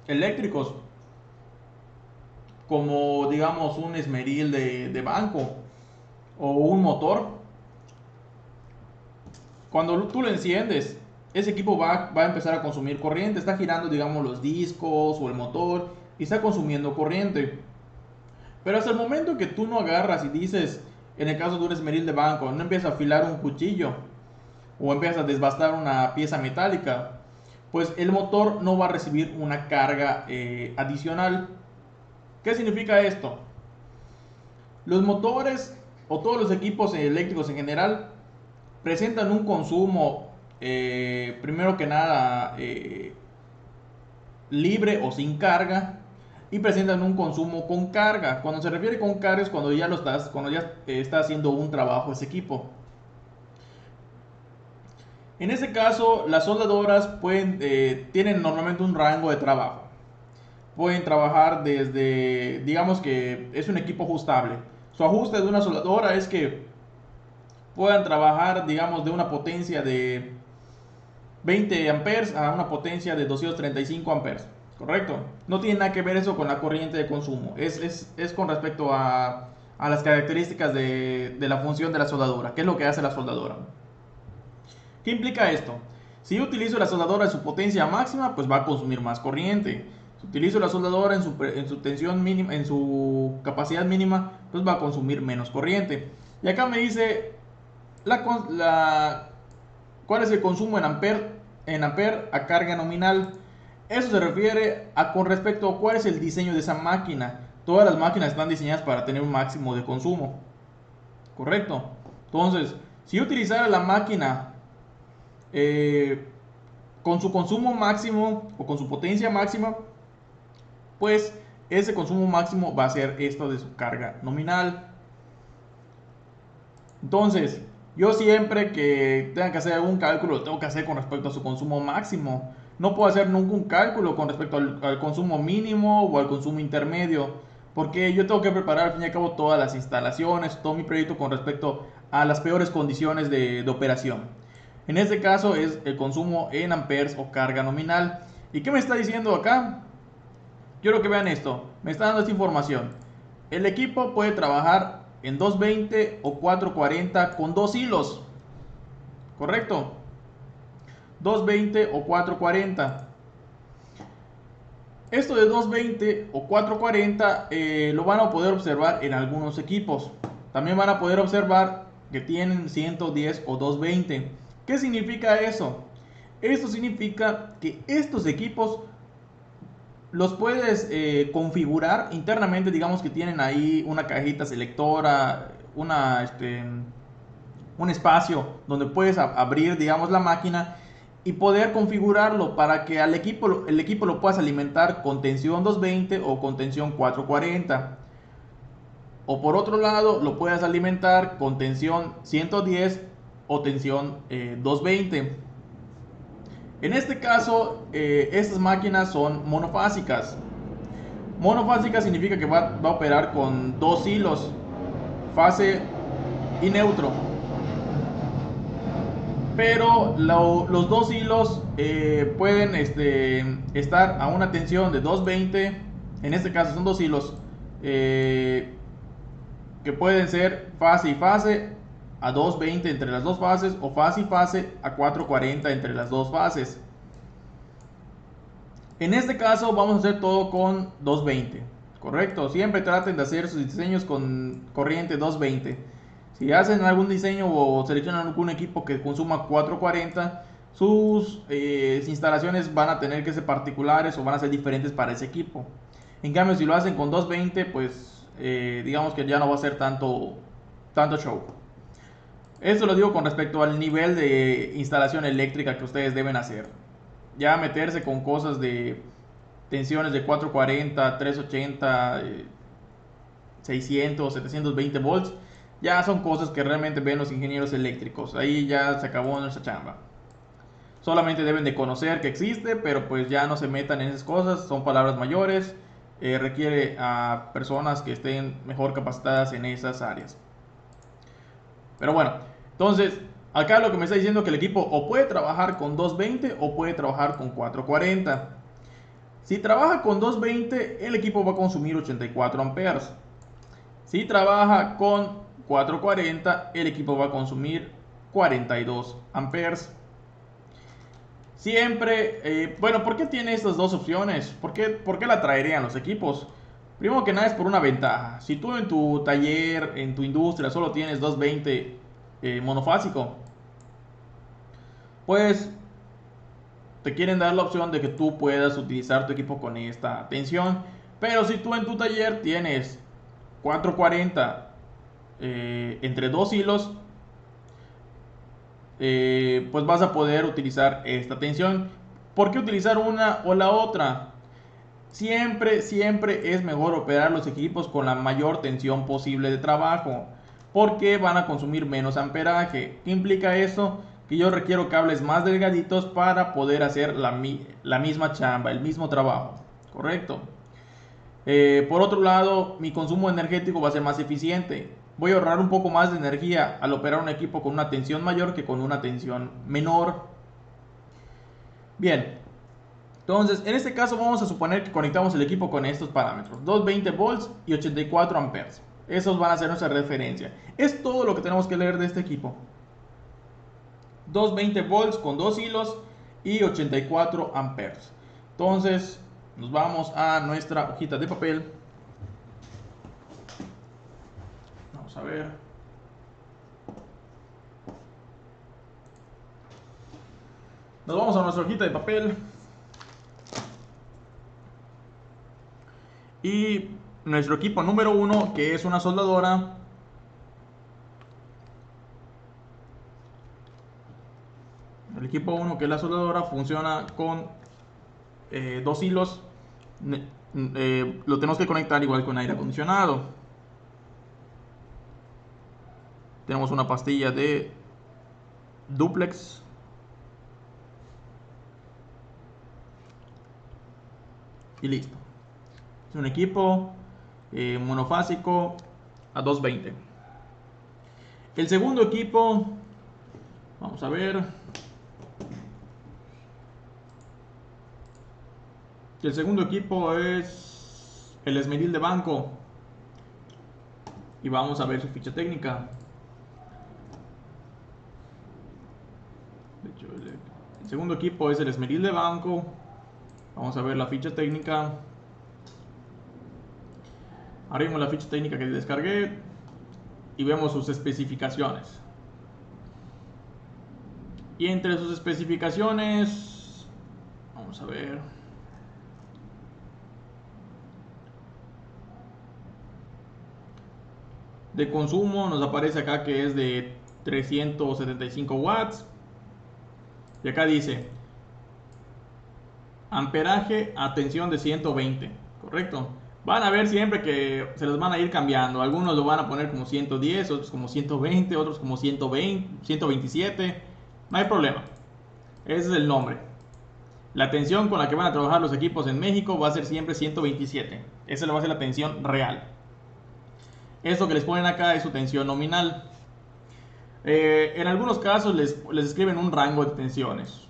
eléctricos, como digamos un esmeril de banco o un motor, cuando tú lo enciendes, ese equipo va a empezar a consumir corriente. Está girando, digamos, los discos o el motor y está consumiendo corriente. Pero hasta el momento que tú no agarras y dices, en el caso de un esmeril de banco, no empiezas a afilar un cuchillo o empiezas a desbastar una pieza metálica, pues el motor no va a recibir una carga adicional. ¿Qué significa esto? Los motores o todos los equipos eléctricos en general presentan un consumo, primero que nada, libre o sin carga, y presentan un consumo con carga. Cuando se refiere con carga es cuando ya está haciendo un trabajo ese equipo. En este caso, las soldadoras tienen normalmente un rango de trabajo. Pueden trabajar desde, digamos que es un equipo ajustable. Su ajuste de una soldadora es que puedan trabajar, digamos, de una potencia de 20 amperes a una potencia de 235 amperes. ¿Correcto? No tiene nada que ver eso con la corriente de consumo. Es con respecto a las características de la función de la soldadora. ¿Qué es lo que hace la soldadora? ¿Qué implica esto? Si yo utilizo la soldadora en su potencia máxima, pues va a consumir más corriente. Si utilizo la soldadora en su tensión mínima, en su capacidad mínima, pues va a consumir menos corriente. Y acá me dice cuál es el consumo en ampere a carga nominal. Eso se refiere a con respecto a cuál es el diseño de esa máquina. Todas las máquinas están diseñadas para tener un máximo de consumo. ¿Correcto? Entonces, si yo utilizara la máquina con su consumo máximo o con su potencia máxima, pues ese consumo máximo va a ser esto de su carga nominal. Entonces, yo siempre que tenga que hacer algún cálculo, lo tengo que hacer con respecto a su consumo máximo. no puedo hacer ningún cálculo con respecto al consumo mínimo o al consumo intermedio, porque yo tengo que preparar al fin y al cabo todas las instalaciones, todo mi proyecto con respecto a las peores condiciones de operación. En este caso es el consumo en amperes o carga nominal. ¿Y qué me está diciendo acá? Quiero que vean esto, me está dando esta información. El equipo puede trabajar en 220 o 440 con dos hilos, ¿correcto? 220 o 440. Esto de 220 o 440 lo van a poder observar en algunos equipos. También van a poder observar que tienen 110 o 220. ¿Qué significa eso? Esto significa que estos equipos los puedes configurar internamente. Digamos que tienen ahí una cajita selectora, un espacio donde puedes abrir, digamos, la máquina y poder configurarlo para que el equipo lo puedas alimentar con tensión 220 o con tensión 440. O por otro lado, lo puedas alimentar con tensión 110 o tensión 220. En este caso, estas máquinas son monofásicas. Monofásica significa que va a operar con dos hilos, fase y neutro. Pero los dos hilos pueden estar a una tensión de 220. En este caso son dos hilos que pueden ser fase y fase a 220 entre las dos fases, o fase y fase a 440 entre las dos fases. En este caso vamos a hacer todo con 220, correcto. Siempre traten de hacer sus diseños con corriente 220. Si hacen algún diseño o seleccionan algún equipo que consuma 440, sus instalaciones van a tener que ser particulares o van a ser diferentes para ese equipo. En cambio, si lo hacen con 220, pues digamos que ya no va a ser tanto show. Esto lo digo con respecto al nivel de instalación eléctrica que ustedes deben hacer. Ya meterse con cosas de tensiones de 440, 380, 600, 720 volts, ya son cosas que realmente ven los ingenieros eléctricos. Ahí ya se acabó nuestra chamba. Solamente deben de conocer que existe, pero pues ya no se metan en esas cosas, son palabras mayores, requiere a personas que estén mejor capacitadas en esas áreas. Pero bueno, entonces acá lo que me está diciendo es que el equipo o puede trabajar con 220 o puede trabajar con 440. Si trabaja con 220, el equipo va a consumir 84 amperes. Si trabaja con 440, el equipo va a consumir 42 amperes. Siempre, bueno, ¿por qué tiene estas dos opciones? ¿Por qué la traerían los equipos? Primero que nada es por una ventaja. Si tú en tu taller, en tu industria, solo tienes 220 monofásico, pues te quieren dar la opción de que tú puedas utilizar tu equipo con esta tensión. Pero si tú en tu taller tienes 440 entre dos hilos, pues vas a poder utilizar esta tensión. ¿Por qué utilizar una o la otra? Siempre es mejor operar los equipos con la mayor tensión posible de trabajo, porque van a consumir menos amperaje. ¿Qué implica eso? Que yo requiero cables más delgaditos para poder hacer la misma chamba, el mismo trabajo, ¿correcto? Por otro lado, mi consumo energético va a ser más eficiente. Voy a ahorrar un poco más de energía al operar un equipo con una tensión mayor que con una tensión menor. Bien, entonces en este caso vamos a suponer que conectamos el equipo con estos parámetros: 220 volts y 84 amperes. Esos van a ser nuestra referencia. Es todo lo que tenemos que leer de este equipo. 220 volts con dos hilos y 84 amperes. Entonces nos vamos a nuestra hojita de papel. Vamos a ver. Nos vamos a nuestra hojita de papel. Y nuestro equipo número 1, que es una soldadora. El equipo 1, que es la soldadora, funciona con dos hilos. Lo tenemos que conectar igual con aire acondicionado. Tenemos una pastilla de duplex. y listo. Es un equipo monofásico a 220. El segundo equipo, vamos a ver. El segundo equipo es el Esmeril de Banco. Y vamos a ver su ficha técnica. De hecho, el segundo equipo es el Esmeril de Banco. Vamos a ver la ficha técnica. Abrimos la ficha técnica que descargué y vemos sus especificaciones. Y entre sus especificaciones, vamos a ver. De consumo nos aparece acá que es de 375 watts. Y acá dice amperaje a tensión de 120, ¿correcto? Van a ver siempre que se los van a ir cambiando. Algunos lo van a poner como 110, otros como 120, otros como 120, 127. No hay problema. Ese es el nombre. La tensión con la que van a trabajar los equipos en México va a ser siempre 127. Esa va a ser la tensión real. Esto que les ponen acá es su tensión nominal. En algunos casos les escriben un rango de tensiones.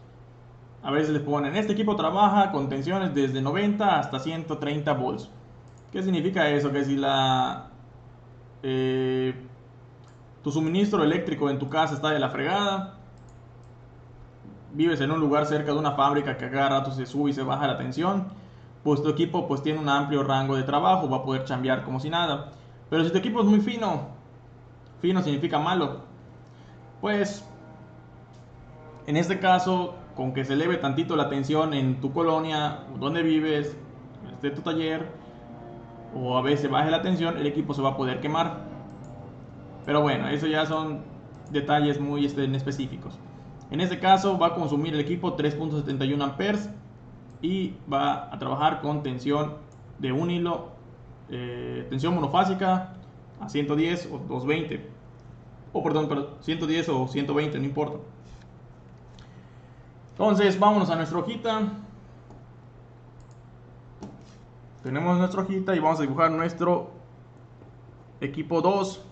A veces les ponen, este equipo trabaja con tensiones desde 90 hasta 130 volts. ¿Qué significa eso? Que si tu suministro eléctrico en tu casa está de la fregada, vives en un lugar cerca de una fábrica que a cada rato se sube y se baja la tensión, pues tu equipo pues tiene un amplio rango de trabajo, va a poder chambear como si nada. Pero si tu equipo es muy fino, fino significa malo, pues en este caso, con que se eleve tantito la tensión en tu colonia, donde vives, de tu taller, o a veces baje la tensión, el equipo se va a poder quemar. Pero bueno, eso ya son detalles muy específicos. En este caso va a consumir el equipo 3.71 amperes y va a trabajar con tensión de un hilo, tensión monofásica a 110 o 220, o perdón, 110 o 120, no importa. Entonces vámonos a nuestra hojita. Tenemos nuestra hojita y vamos a dibujar nuestro equipo 2.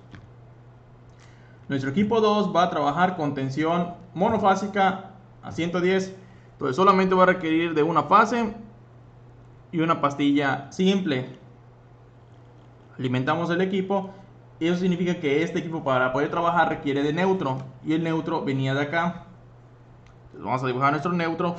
Nuestro equipo 2 va a trabajar con tensión monofásica a 110. Entonces solamente va a requerir de una fase y una pastilla simple. Alimentamos el equipo y eso significa que este equipo para poder trabajar requiere de neutro. Y el neutro venía de acá. Entonces vamos a dibujar nuestro neutro.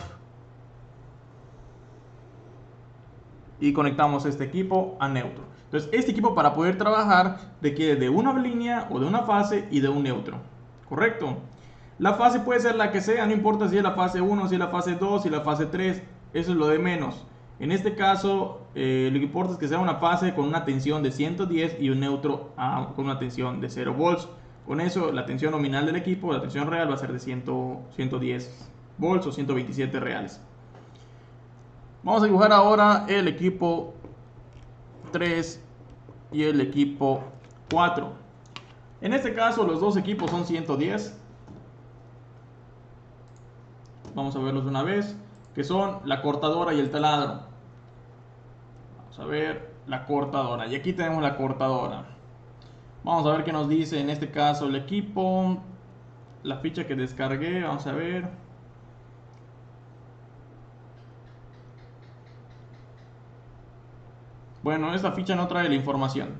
Y conectamos este equipo a neutro. Entonces este equipo para poder trabajar requiere de una línea o de una fase y de un neutro. ¿Correcto? La fase puede ser la que sea, no importa si es la fase 1, si es la fase 2, si es la fase 3, eso es lo de menos. En este caso, lo que importa es que sea una fase con una tensión de 110 y un neutro con una tensión de 0 volts. Con eso, la tensión nominal del equipo, la tensión real va a ser de 110 volts o 127 reales. Vamos a dibujar ahora el equipo 3 y el equipo 4. En este caso, los dos equipos son 110. Vamos a verlos de una vez, que son la cortadora y el taladro. Vamos a ver la cortadora. Y aquí tenemos la cortadora. Vamos a ver qué nos dice en este caso el equipo. La ficha que descargué, vamos a ver. Bueno, esta ficha no trae la información.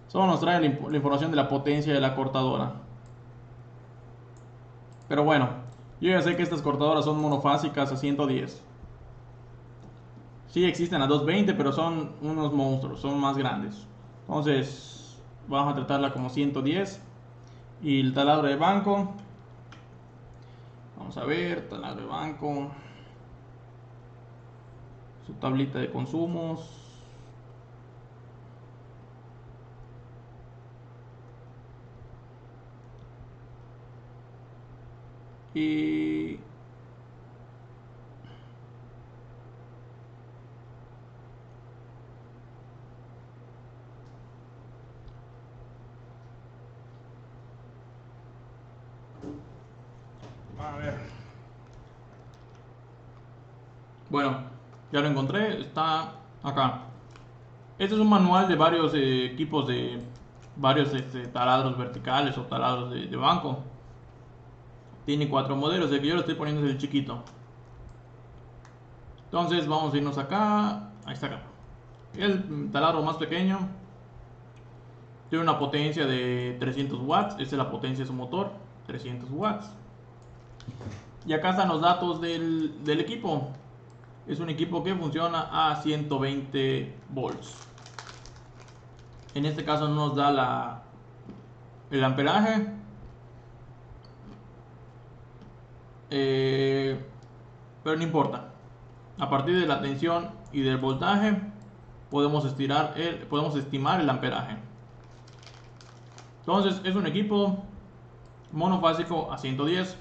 Solo nos trae la información de la potencia de la cortadora. Pero bueno, yo ya sé que estas cortadoras son monofásicas a 110. Sí existen a 220, pero son unos monstruos, son más grandes. Entonces, vamos a tratarla como 110. Y el taladro de banco. Vamos a ver, taladro de banco. Su tablita de consumos. Y a ver. Bueno, Ya lo encontré, está acá. Este es un manual de varios equipos de varios taladros verticales o taladros de banco. Tiene 4 modelos, el que yo lo estoy poniendo es el chiquito. Entonces vamos a irnos acá, ahí está acá. El taladro más pequeño tiene una potencia de 300 watts, esta es la potencia de su motor, 300 watts. Y acá están los datos del equipo. Es un equipo que funciona a 120 volts. En este caso no nos da el amperaje. Pero no importa. A partir de la tensión y del voltaje podemos estimar el amperaje. Entonces es un equipo monofásico a 110.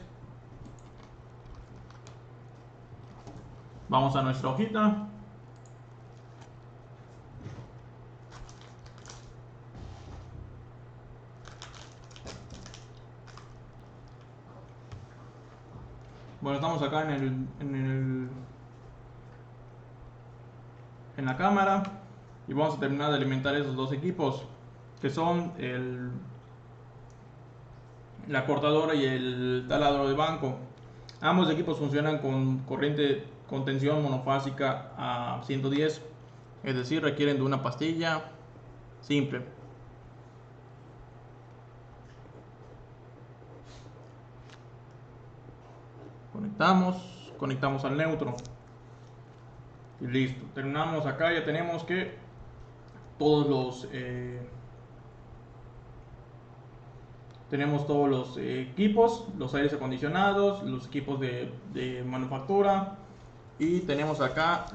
Vamos a nuestra hojita. Bueno, estamos acá en la cámara y vamos a terminar de alimentar esos dos equipos que son la cortadora y el taladro de banco. Ambos equipos funcionan con corriente con tensión monofásica a 110, es decir, requieren de una pastilla simple. Conectamos al neutro y listo. Terminamos acá, ya tenemos que tenemos todos los equipos, los aires acondicionados, los equipos de manufactura y tenemos acá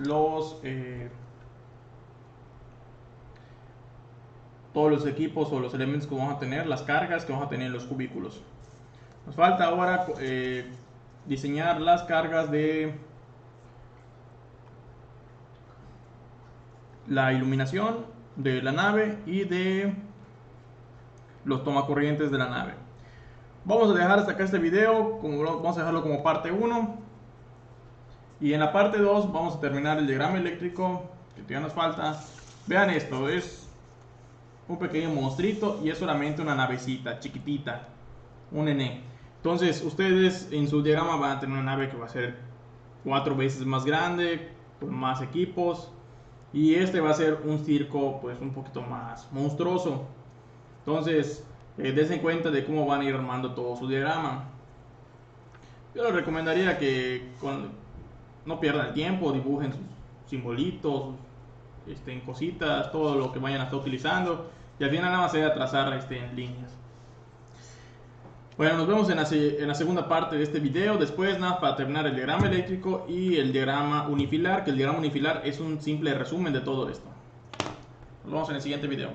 todos los equipos o los elementos que vamos a tener, las cargas que vamos a tener en los cubículos. Nos falta ahora diseñar las cargas de la iluminación de la nave y de los tomacorrientes de la nave. Vamos a dejar hasta acá este video, vamos a dejarlo como parte 1 y en la parte 2 vamos a terminar el diagrama eléctrico que todavía nos falta. Vean esto, es un pequeño monstruito y es solamente una navecita chiquitita, un NE. Entonces ustedes en su diagrama van a tener una nave que va a ser 4 veces más grande, con más equipos, y este va a ser un circo pues un poquito más monstruoso. Entonces dense cuenta de cómo van a ir armando todo su diagrama. Yo les recomendaría que no pierdan el tiempo, dibujen sus simbolitos, cositas, todo lo que vayan a estar utilizando, y al final nada más se va a trazar en líneas. Bueno, nos vemos en la segunda parte de este video. Después nada para terminar el diagrama eléctrico y el diagrama unifilar, que el diagrama unifilar es un simple resumen de todo esto. Nos vemos en el siguiente video.